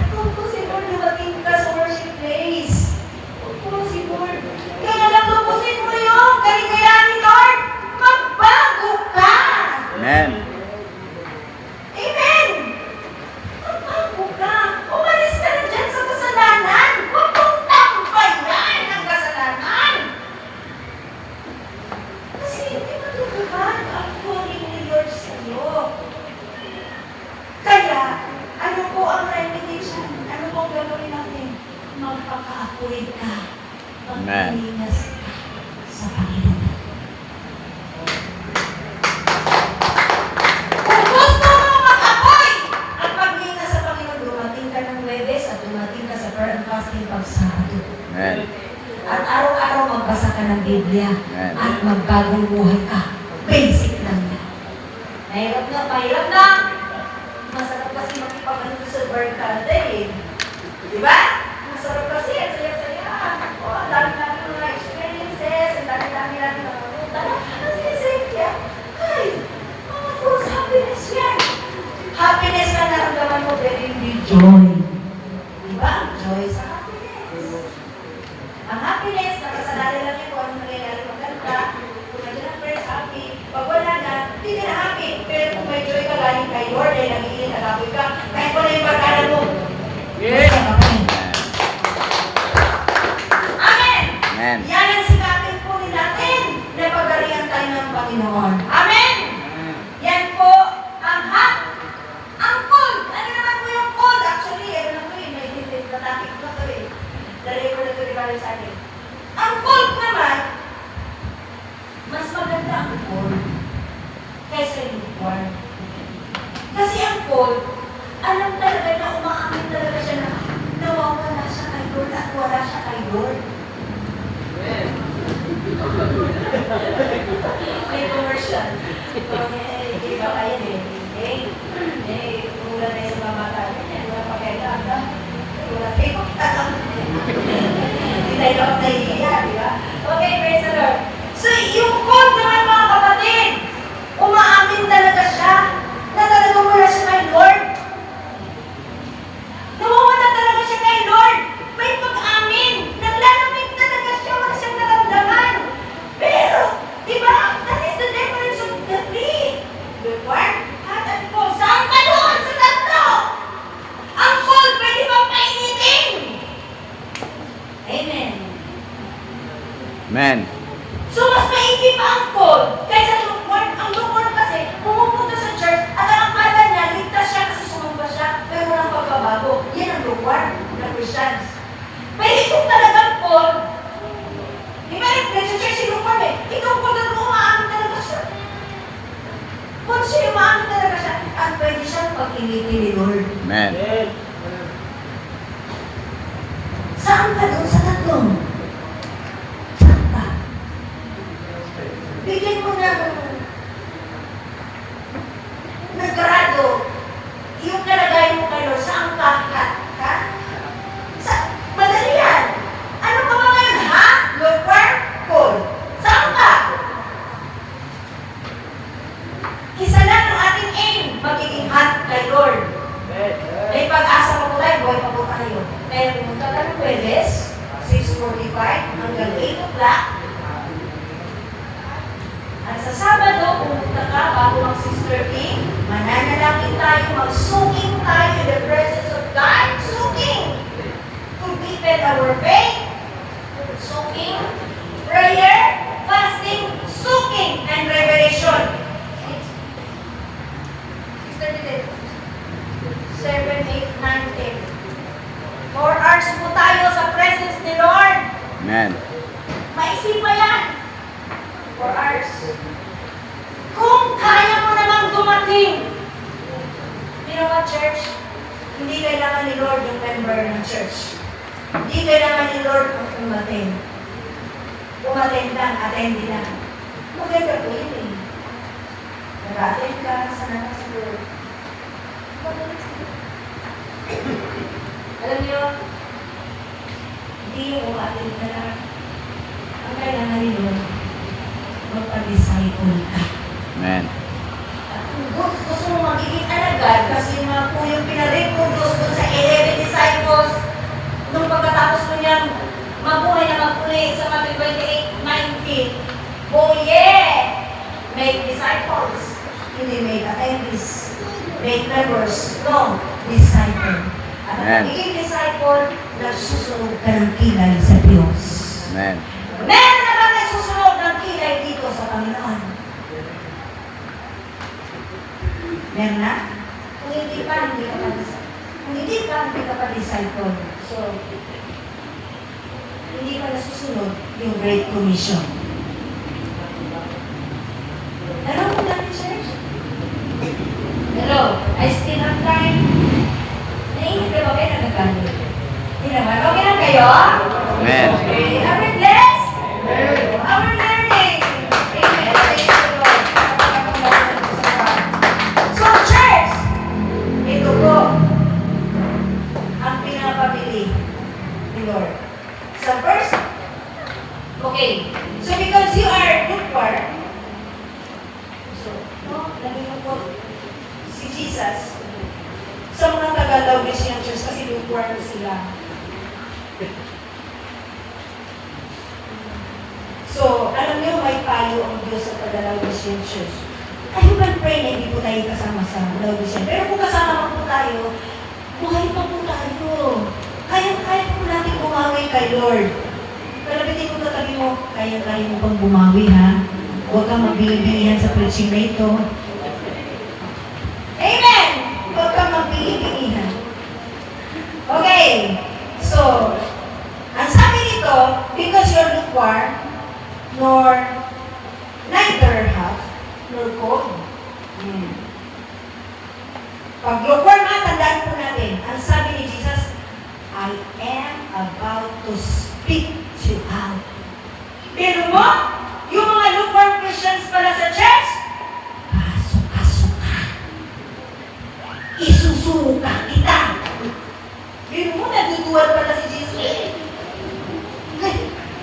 Tungkol si Lord, lumating ka sa worship place. Tungkol si Lord. Kaya lang lupusin mo yung kaligayahan ni Lord. Magbago ka! Amen. Amen! Magbago ka! Umalis ka na dyan sa kasalanan! Huwag mong tambayan ang kasalanan! Kasi hindi matutupad ang calling ni Lord sa iyo. Kaya, ano po ang remedy dyan? Ano po ang gagawin natin? Magpaka-upgrade ka. Magpalinas ka sa Panginoon. Kung gusto mo mag-apoy at paglinas sa Panginoon, dumating ka ng Huwebes at dumating ka sa prayer and fasting pag Sabado. Amen. At araw-araw magbasa ka ng Biblia Amen. at magbagong buhay ka. Basic lang yan. Mahirap na. Masarap kasi makipag-ano sa barkada eh. Diba? Masarap kasi, ang saya-saya. O, ang dami-dami mga experiences, ang dami-dami natin mga kamutan. Ang saya-saya. Ay, mga false happiness yan. Happiness na naramdaman mo, pero hindi joy. Diba? Joy sa happiness. Ang happiness, nakasanali lang yun kung ano nangyayari maganda. Kung nandiyan ang first happy, pag wala na, hindi ka na happy. Pero kung may joy ka galing kay Lord, ay nag-iinit, nag-happy ka, kahit wala yung barkada mo. Yeah. Amen. Amen. Amen. Yan ang sikapin po ni natin na pagarihan tayo ng Panginoon. Amen. Yan po ang hot, ang cold, May commercial. Hindi ba kaya ulan na sa mamata. Ulan pa kaya ka. Ulan kayo. Hindi tayo ako nahihiya, di ba? Okay, praise the Lord. So, yung code naman mga kapatid, umaamin talaga siya na talaga wala siya kay Lord. Nawawala talaga siya kay Lord. May pag-amin. Naglalamig talaga siya. Wala siyang naramdaman. Pero, di ba? That is the difference of the three. Lukewarm, hot, and cold. Saan ka doon sa tatlo? Ang cold, pwede bang painitin? Amen. Amen. So, mas maigi pa ang cold kaysa lukewarm. Ang lukewarm kasi, pumupunta sa church at ang akala niya, ligtas siya kasi sumamba siya, pero walang pagbabago. Yan ang lukewarm na Christians. Pero itong talagang cold, di ba nag-church si lukewarm eh, itong cold na umaamin talaga siya. Kung siya umaamin talaga siya, at pwede siyang pag-initin ni Lord. Amen. Saan ka doon sa tatlong? Saan ka? Bigyan mo ng grado yung kalagayan mo kayo. Saan ka? Madali yan. Ano ka ba ngayon, ha? Lukewarm? Cold. Saan ka? Isa lang ang ating aim, magiging hot kay Lord. May pag-asa pa po tayo, buhay pa po tayo. Kaya pumunta ka ng Webes, 6:45 hanggang 8 o'clock. At sa Sabado, pumunta ka bago mag 6:30, mananalangin tayo, magsuking tayo in the presence of God. Suking! To deepen our faith. Suking, prayer, fasting, suking, and revelation. 6:30. 7, 8, 9, 10. 4 hours po tayo sa presence ni Lord. Amen. Maisip pa yan. 4 hours. Kung kaya mo namang dumating, you know what, church? Hindi kailangan ni Lord yung member ng church. Hindi kailangan ni Lord ang umating. Umating lang, attend lang. Maganda po yun eh. Nag-attend ka, sana ka sa Lord. Alam niyo, hindi yung umating ka lang. Ang kailangan ni Lord, magpa-disciple ka. Amen. At kung gusto mo magiging alagad, kasi yung mga po yung pinareproduce doon sa 11 disciples, nung pagkatapos mo niyang mabuhay na magpuli sa Matthew 28:19, oh yeah! Make disciples, hindi make attendees, make members, no, disciple. At ang magiging disciple, nagsusunod ka ng kilay sa Diyos. Amen. Meron na ba nagsusunod ng kilay dito sa Panginoon? Meron na? Kung hindi pa, hindi ka pa disciple. Kung hindi pa, hindi ka pa disciple. So, hindi pa nasusunod yung Great Commission. Hello, Dr. Church? Hello, I still have time. Nainit ka ba kayo nagkakamali? Hindi naman. Okay lang kayo? Amen. Okay. Are we blessed? Are we learning? Amen. Praise the Lord. So, church, ito po ang pinapabili ni Lord. So, first, okay. So, because you are lukewarm, so, no, naging po si Jesus, sa mga taga-Laodicean church kasi lukewarm sila. So, alam niyo, may payo ang Diyos sa taga-Laodicean church. Tayo mag-pray na hindi po tayo kasama sa Laodicean. Pero kung kasama po tayo, buhay pa po tayo. Kaya po natin bumawi kay Lord. Palabitin mo katabi mo, kaya mo pang bumawi ha. Huwag kang magbili-bilihan sa preaching na ito. Amen! Huwag kang magbili-bilihan. Okay. So, ang sabi nito, because you're lukewarm, nor neither hot, nor cold. Pag lukewarm tandaan po natin, ang sabi ni Jesus, I am about to speak you out. Pero mo, yung mga susuka kita. Pero mo, naduduwal pala si Jesus.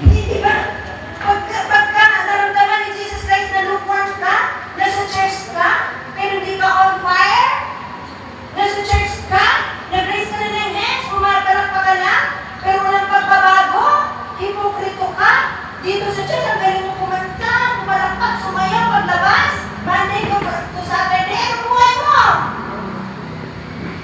Di ba? Pagka naramdaman ni Jesus Christ na lukewarm ka, nasa church ka, pero hindi ka on fire, nasa church ka, nag-raise ka na ng hands, pumatalak pa ka na, pero walang pagbabago, hipokrito ka, dito sa church, ang galing mo kumanta, pumalakpak, sumayaw, paglabas, Monday to Saturday, ano buhay mo?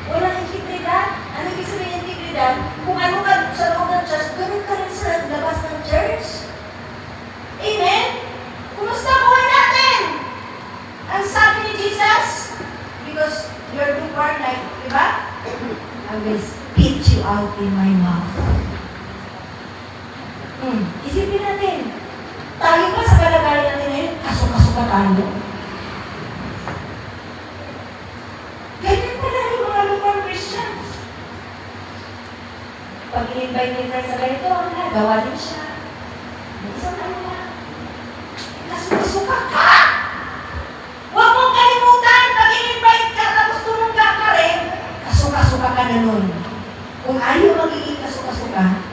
Walang integridad. Ano ibig sabihin integridad? Kung ano ka sa loob ng church, ganun ka rin sa labas ng church. Amen? Kumusta buhay natin? Ang sabi ni Jesus, because you're lukewarm like, di ba? I will spit you out in my mouth. Isipin natin, tayo ba sa kalagayan natin ngayon, kaso-kaso tayo? Ganyan pala yung mga lukewarm Christians. Pag in-invite ni Christ sa ganito, gawa din siya. Isang ano na, kaso-kasuka ka! Huwag mong kalimutan, pag in-invite ka, tapos tumungga ka rin, kaso-kasuka ka na nun. Kung ayaw magiging kaso-kasuka,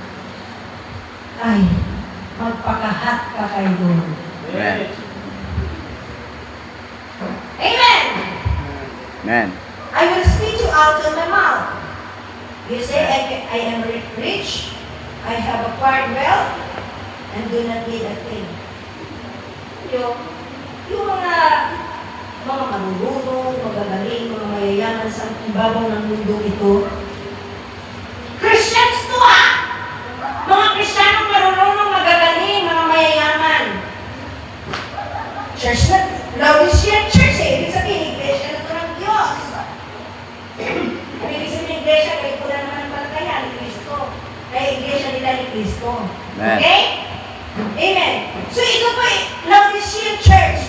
ay, magpakahat ka kay Lord. Amen. Amen! Amen. I will spit you out of my mouth. You say, I am rich, I have acquired wealth, and do not need a thing. Yung mga marurunong, magagaling, mga mayayaman sa ibabaw ng mundo ito, Christians to ha! Mga Kristiyanong marunong, magagaling, mga mayayaman. Church na, Laodicean Church eh. Ibig sabihin, iglesia na ito ng Diyos. Ibig sabihin, iglesia, kayo po na naman ang palagaya ni Cristo. Kaya iglesia nila ni Cristo. Amen. Okay? Amen. So ito po eh, Laodicean Church.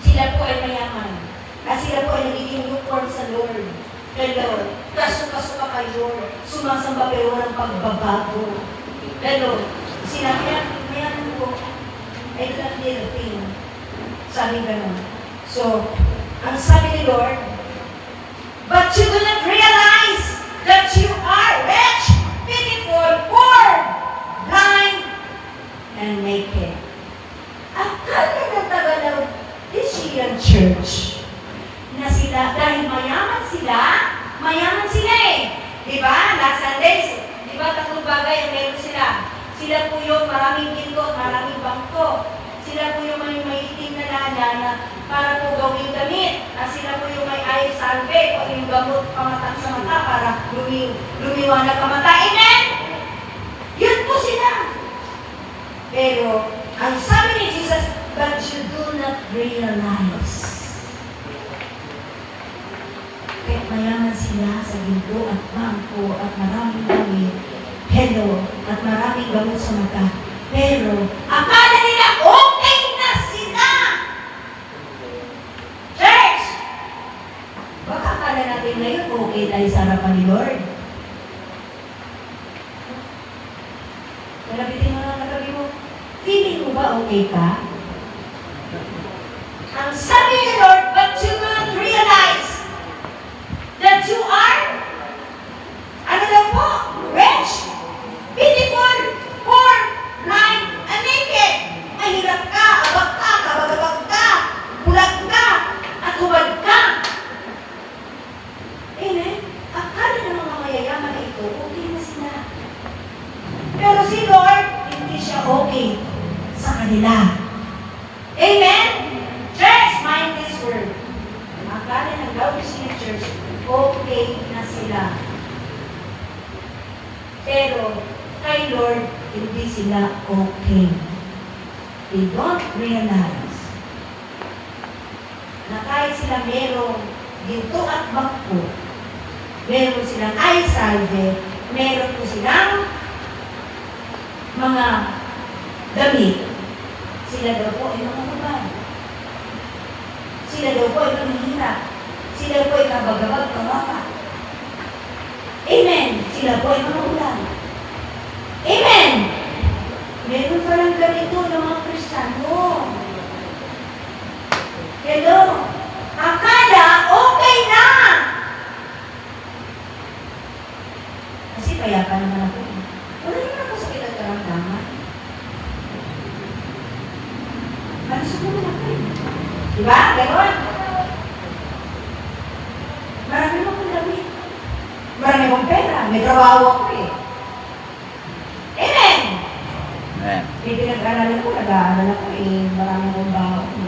Sila po ay mayaman. Kasi sila po ay nagiging lukewarm sa Lord. Kay Lord. Kaso-kaso ka kay Lord. Sumasamba pero walang pagbabago. Kay Lord. Sila mayaman po. I do not need a thing. Sabi ganun. So, ang sabi ni Lord, but you do not realize that you are rich, pitiful, poor, blind, and naked. Akala ng Tagalog-Dician Church na sila, dahil mayaman sila eh. Diba? Last Sunday, diba tatlong bagay ang meron sila. Sila po yung maraming ginto, maraming bangko. Sila po yung may itim na lana na para po gawing damit. Sila po yung may ayos salve o yung gamot pamatang sa mata para lumiwanag ang mata. Amen? Yun po sila. Pero, ang sabi ni Jesus, but you do not realize. Kahit mayaman sila sa ginto at bangko at maraming gamit, hello, at maraming gamot sa mata, pero akala nila okay na sila. Church! Baka akala natin ngayon okay tayo sa harapan ni Lord. Nalabitin mo na nagabi mo, feeling mo ba okay ka? Ang sabi ni Lord, but you do not realize that you are, ano daw po? Rich, pitiful, poor, blind, and naked. Mahirap ka, abag ka, kabagabag ka, bulag ka, at hubad ka. Amen? Akala ng mga mayayaman na ito, okay na sila. Pero si Lord, hindi siya okay sa kanila. Amen? Church, mind this word. Akala ng Laodicean Church, okay na sila. Pero, kay Lord, hindi sila okay. They don't realize na kahit sila merong ginto at bangko, meron silang ay salve, meron po silang mga damit, sila daw po ay mga kabal. Sila daw po ay manghihirap. Sila po ay kabagabag, kawawa. Amen. Sila po ay mga ulan. Amen. Meron pa lang ganito ng mga Kristiyano. Hello. Akala okay na. may trabaho ako eh. Amen! Amen. May pinag-aralan ko, nag-aaral ako eh, maraming trabaho ko.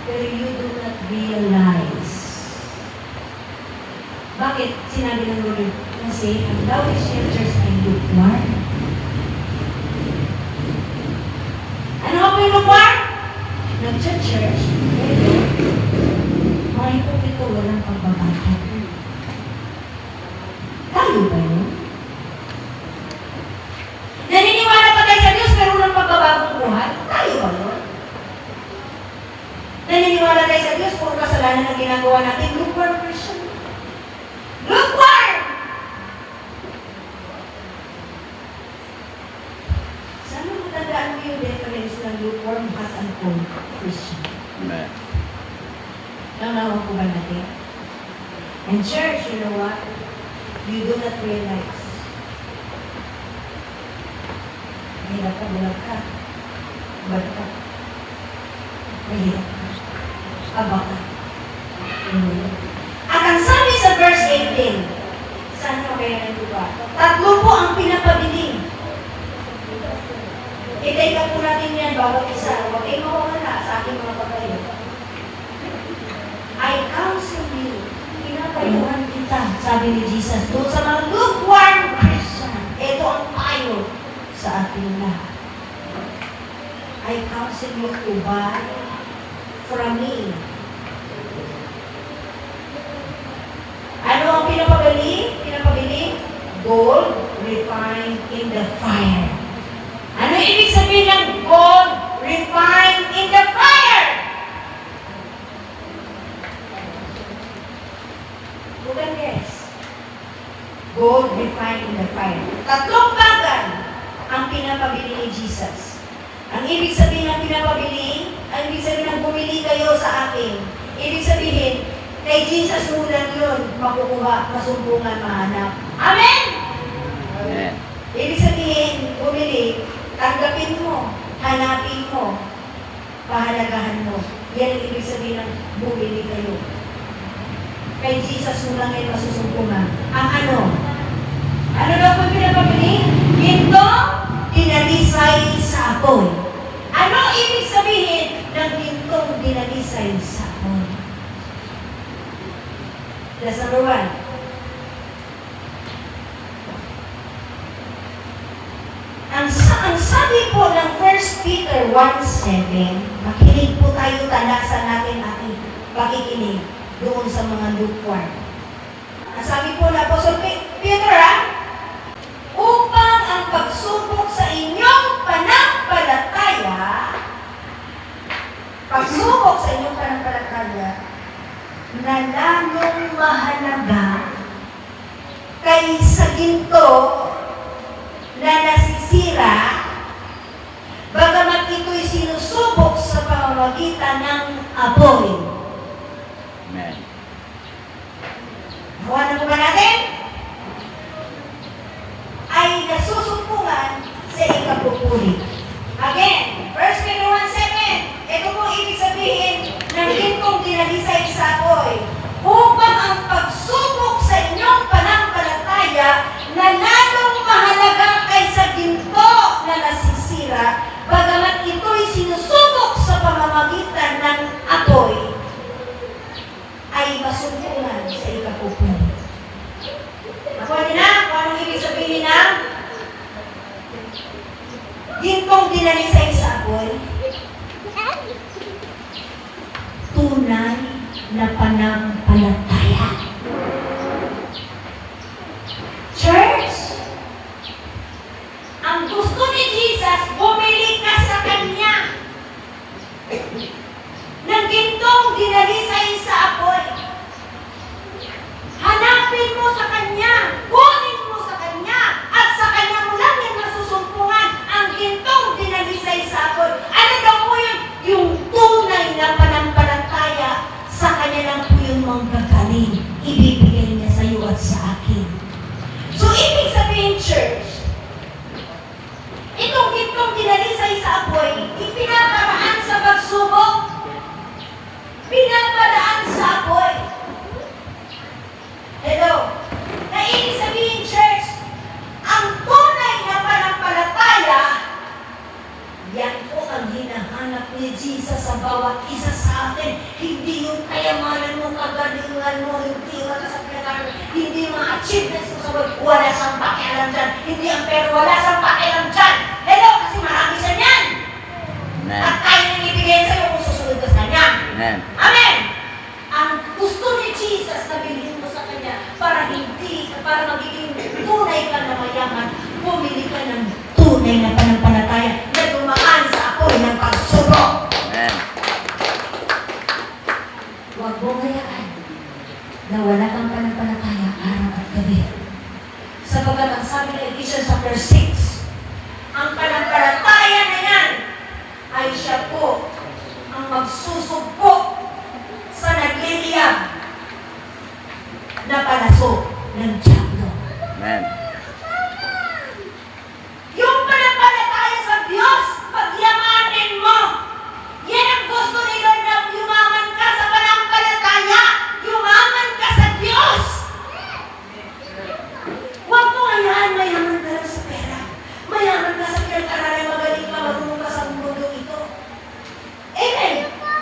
Pero you do not realize. Bakit sinabi ng Lord? Kasi ang thou is shelters ay lukewarm. Ano nga po yung lukewarm? Nag-church, pero mga hipokito walang pagbabago. Tayo ba yun? Naniniwala pa tayo sa Diyos pero walang pagbabagong buhay? Tayo ba yun? Naniniwala tayo sa Diyos puro kasalanan ang ginagawa natin? Lukewarm Christian. Lukewarm! Sana matandaan mo yung difference ng lukewarm hot and cold Christian. Amen. Nanawa po ba natin? And church, you know what? You do not realize. Mahirap ka, bulag ka. Bad ka. Mahirap ka. Aba ka. At ang sabi sa verse 18, saan ko kaya nandito? Tatlo po ang pinapabiling. I-take po natin yan bawat isa. Huwag kayo mawawala sa aking mga pagkayo. I counsel you. Pinapayuhan kita, sabi ni Jesus. Doon sa mga lukewarm Christian, ito ang payo sa ating lahat. I counsel you to buy from me. Ano ang pinapabili? Gold refined in the fire. Ano ibig sabihin ng gold refined in the fire? Bukan guys. Gold refined in the fire. Tatlong bagay ang pinapabili ni Jesus. Ang ibig sabihin ng pinapabili, ang ibig sabihin ng bumili kayo sa akin. Ibig sabihin, kay Jesus ulan yun, makukuha, masumbungan, mahanap. Amen! Amen. Ibig sabihin, bumili, tanggapin mo, hanapin mo, pahalagahan mo. Yan ang ibig sabihin ng bumili kayo. Kay Jesus mo lang ay masusumpungan. Ang ano? Ano daw po pinapabili? Ginto, dinalisay sa apoy. Ano ibig sabihin ng gintong dinalisay sa apoy? That's number one. Ang sabi po ng 1 Peter 1:7, makinig po tayo, talasan natin ating pakikinig doon sa mga lukewarm. Ang sabi po na Apostle Peter, upang ang pagsubok sa inyong pananampalataya, na lalong mahalaga kaysa ginto na nasisira, bagamat ito'y sinusubok sa pamamagitan ng apoy. Amen. Nakuha na po ba natin? Ay nasusumpungan sa ikapupuri. Again, 1 Peter 1:7. Ito po ibig sabihin ng gintong dinalisay sa apoy. Upang ang pagsubok sa inyong pananampalataya na lalong mahalaga kaysa ginto na nasisira, bagamat ito'y sinusubok sa pamamagitan ng apoy, ay masumpungan sa ikapupuri. Nakuha niyo na kung anong ibig sabihin ng gintong dinalisay sa apoy? Tunay na pananampalataya. Church, ang gusto ni Jesus, bumili ka sa Kanya ng gintong dinalisay sa apoy. Hanapin mo sa Kanya, kunin mo sa Kanya, at sa Kanya mo lang yan masusumpungan ang gintong dinalisay sa apoy. Ano daw po yun? Yung tunay na pananampalataya, sa Kanya lang po yung manggagaling. sugod, wala siyang pakialam dyan. Hindi ang pero wala siyang pakialam dyan. Hello, kasi marami siya niyan. Amen. At kaya nang ibigay sa'yo kung susunod ka sa kanya. Amen. Amen! Ang gusto ni Jesus na bilhin mo sa kanya para magiging tunay ka na mayaman, bumili ka ng tunay na pananampalataya na dumaan sa apoy ng pagsubok. Amen. Huwag mo hayaan na wala kang pananampalataya araw at gabi. Sapagkat ang sabi ng Ephesians chapter 6, ang pananampalataya na yan ay siya po ang magsusugpo sa nagliliyab na palaso ng diablo. Amen. Yung pananampalataya sa Diyos, pagyamanin mo. Yan ang gusto ni Lord na yumaman ka sa pananampalataya. Yumaman ka sa Diyos. Huwag mo hayaan mayaman ka lang sa pera. Mayaman ka sa pinag-aralan, magaling ka, marunong ka sa mundo ito. Amen.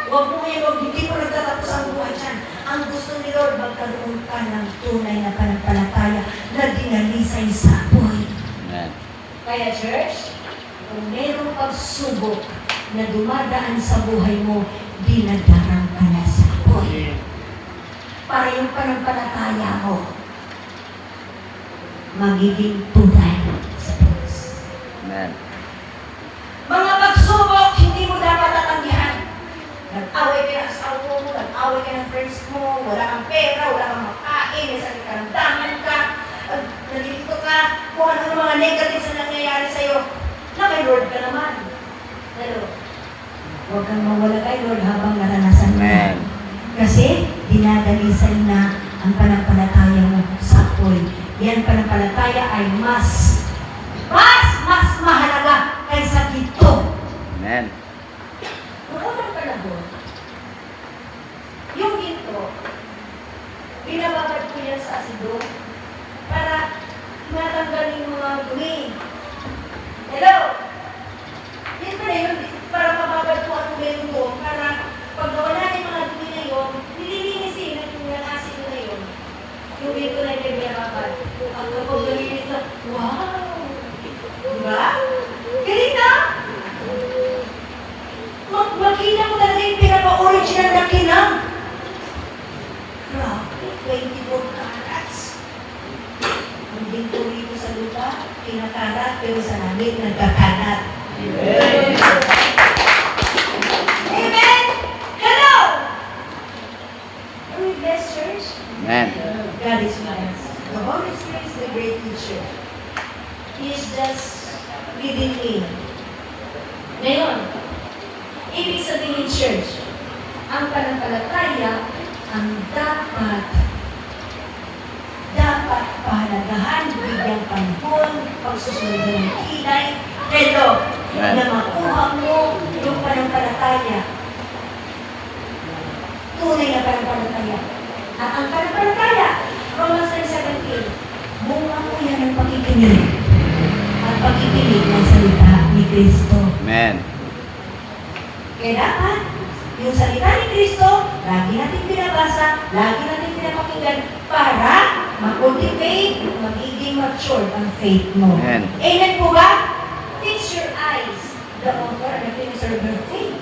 Huwag mo ngayon, hindi mo nagtatapos ang buhay dyan. Ang gusto ni Lord, magkaroon ka ng tunay na pananampalataya na dinalisay sa apoy. Amen. Kaya church, kung mayroong pagsubok na dumadaan sa buhay mo, dinadarang ka na sa apoy. Para yung pananampalataya mo, magiging tunay sa Diyos. Amen. Mga pagsubok, hindi mo dapat tatanggihan. Nag-away ka ng asawa mo, nag-away ka ng friends mo, wala kang pera, wala kang makain, may sakit ka ng daman ka, nalilito ka, kung ano ng mga negatives na nangyayari sa'yo, na may Lord ka naman. Pero, huwag kang mawala kay Lord habang naranasan mo. Amen. Kasi, dinadalisay na ang pananampalataya mo sa apoy. Yan pananampalataya ay mas mahalaga kaysa dito. Amen. Kung unang panahon, yung ginto, binababad ko yan sa asido para matanggal yung mga dumi. Hello? Ginto na yun, para mababad ko ang dumi doon, para pag nawala na yung mga dumi na yun, nililinisin at yung asido na yun. Yung ginto na yung binababad. Ang kapag nalilis na, wow! Diba? Galing na! Makina mo talaga yung pinaka-original na kinang. Grabe, 24 carats. Ang ginto rito sa lupa, kinakarat, pero sa langit, nagkakarat. Amen! Amen! Hello! Are we blessed, church? Amen. God is with us. The Holy Spirit is the great teacher. He is just leading me. Ngayon, ibig sabihin, church, ang pananampalataya ang dapat pahalagahan, bigyang panahon, pagsusunod ng kilay, pero Amen. na makuha mo yung pananampalataya. Tunay na pananampalataya. At ang pananampalataya, Romans 10:17, bunga mo yan ng pakikinig. At pakikinig ng salita ni Kristo. Amen. Kaya dapat, yung salita ni Kristo, lagi natin binabasa, lagi natin pinapakinggan para mag-cultivate, magiging mature ang faith mo. Amen. Amen po ba? Fix your eyes, the author and the finisher of your faith.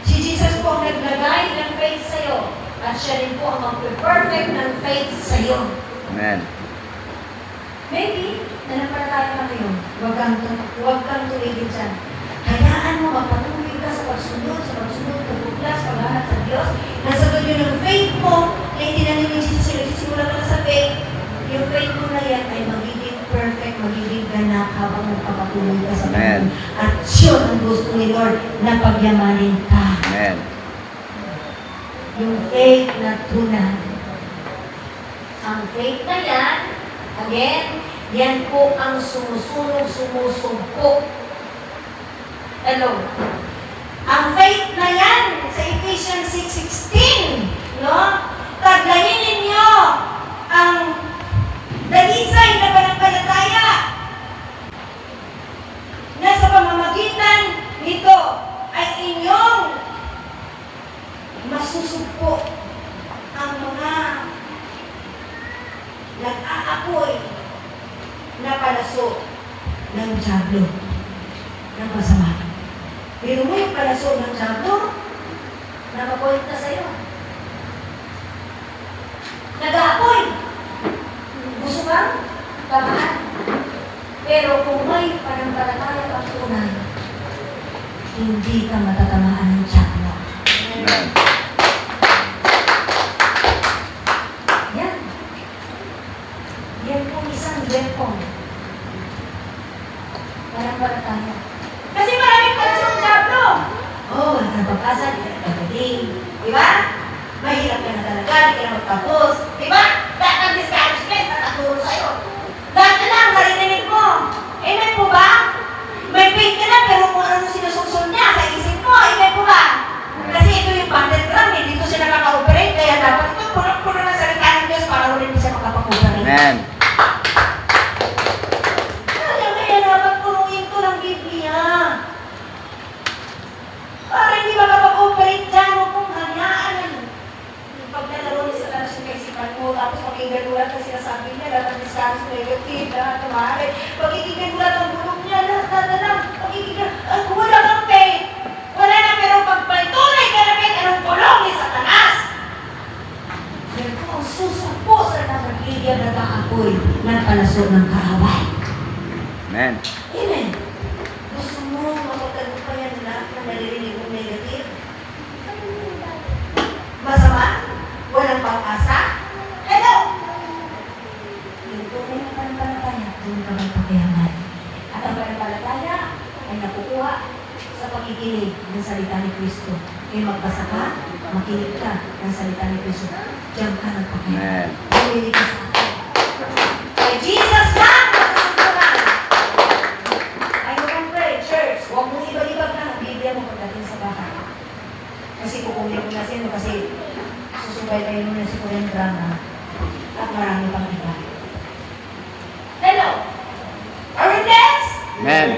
Si Jesus po ang naglagay ng faith sa'yo at siya rin po ang mag-perfect ng faith sa'yo. Amen. Maybe, nanampalataya ka ngayon. Huwag kang tumigil dyan. Hayaan mo, magpatuloy ka sa pagsunod, pagpuplas, paghahanap sa Diyos. Nasagot yun ng faith mo, na hindi na nyo nagsisimula ka sa faith. Yung faith mo na yan ay magiging perfect, magiging ganap habang magpapatuloy ka sa Amen. Panginoon. At yun ang gusto ni Lord na pagyamanin ka. Amen. Yung faith na tunay. Ang faith na yan, again, yan po ang sumusugpo. Hello. Ang faith na yan sa Ephesians 6:16, no? Taglayin ninyo ang dalisay na pananampalataya na sa pamamagitan nito ay inyong masusugpo ang mga nag-aaway ako'y napalaso ng dyablo ng masama. Pero mo yung palaso ng dyablo, nakapoint na sa'yo. Nag-aapoy. Gusto kang tamaan. Pero kung may pananampalataya ang tunay, hindi ka matatamaan ng dyablo. Amen. Yan. Yan po isang weapon. Pananampalataya. Kasi maraming palaso ng dyablo. Oh, napapasa, di ka nakagaling. Di ba? Mahirap ka na talaga, di ka na magtapos. Di ba? Lahat ng discouragement nakaturo sa'yo. Lahat na lang, narinig mo. Amen po ba? May faith ka na, pero kung ano sinususun niya sa isip mo, amen po ba? Kasi ito yung battleground, eh. Dito siya nakaka-operate, kaya dapat ito puno-puno ng salita ng Diyos para ulit siya makapag-operate. Amen. Kaya dapat punuin ko ng Biblia. Para hindi makapag-operate dyan, huwag mong hayaan. Yung paglalaro ni Satanas yung kaisipan mo, tapos makikigulat na sinasabi niya, lahat ng discourage negative, lahat ng maaari. Makikigulat ang bulong niya, lahat na lang. Kung wala kang faith, wala na, pero pag tunay ka na faith, anong bulong ni Satanas? Pero kung ang susupo sa nakakigyan na kaapoy ng palaso ng kaaway. Amen. Amen. Gusto mo mapagtagumpayan lahat ng naririnig mong negative? Masama? Walang pag-asa? Hello! Yung tunay na pananampalataya, doon ka magpapayaman. At ang pananampalataya ay nakukuha sa pakikinig ng salita ni Kristo. Kaya magbasa ka, makinig ka ng salita ni Kristo. Diyan ka nagpapayaman. Amen. Pumili ka sa akin. Kay Jesus lang, masusuntunan. Ay, huwag pray, church. Huwag mong ibag-ibag na ang Biblia mo pagdating sa bahay. Kasi kukunin mo na sino kasi susubay tayo muna si Korean drama at marami pang iba. Hello? Are we blessed? Amen.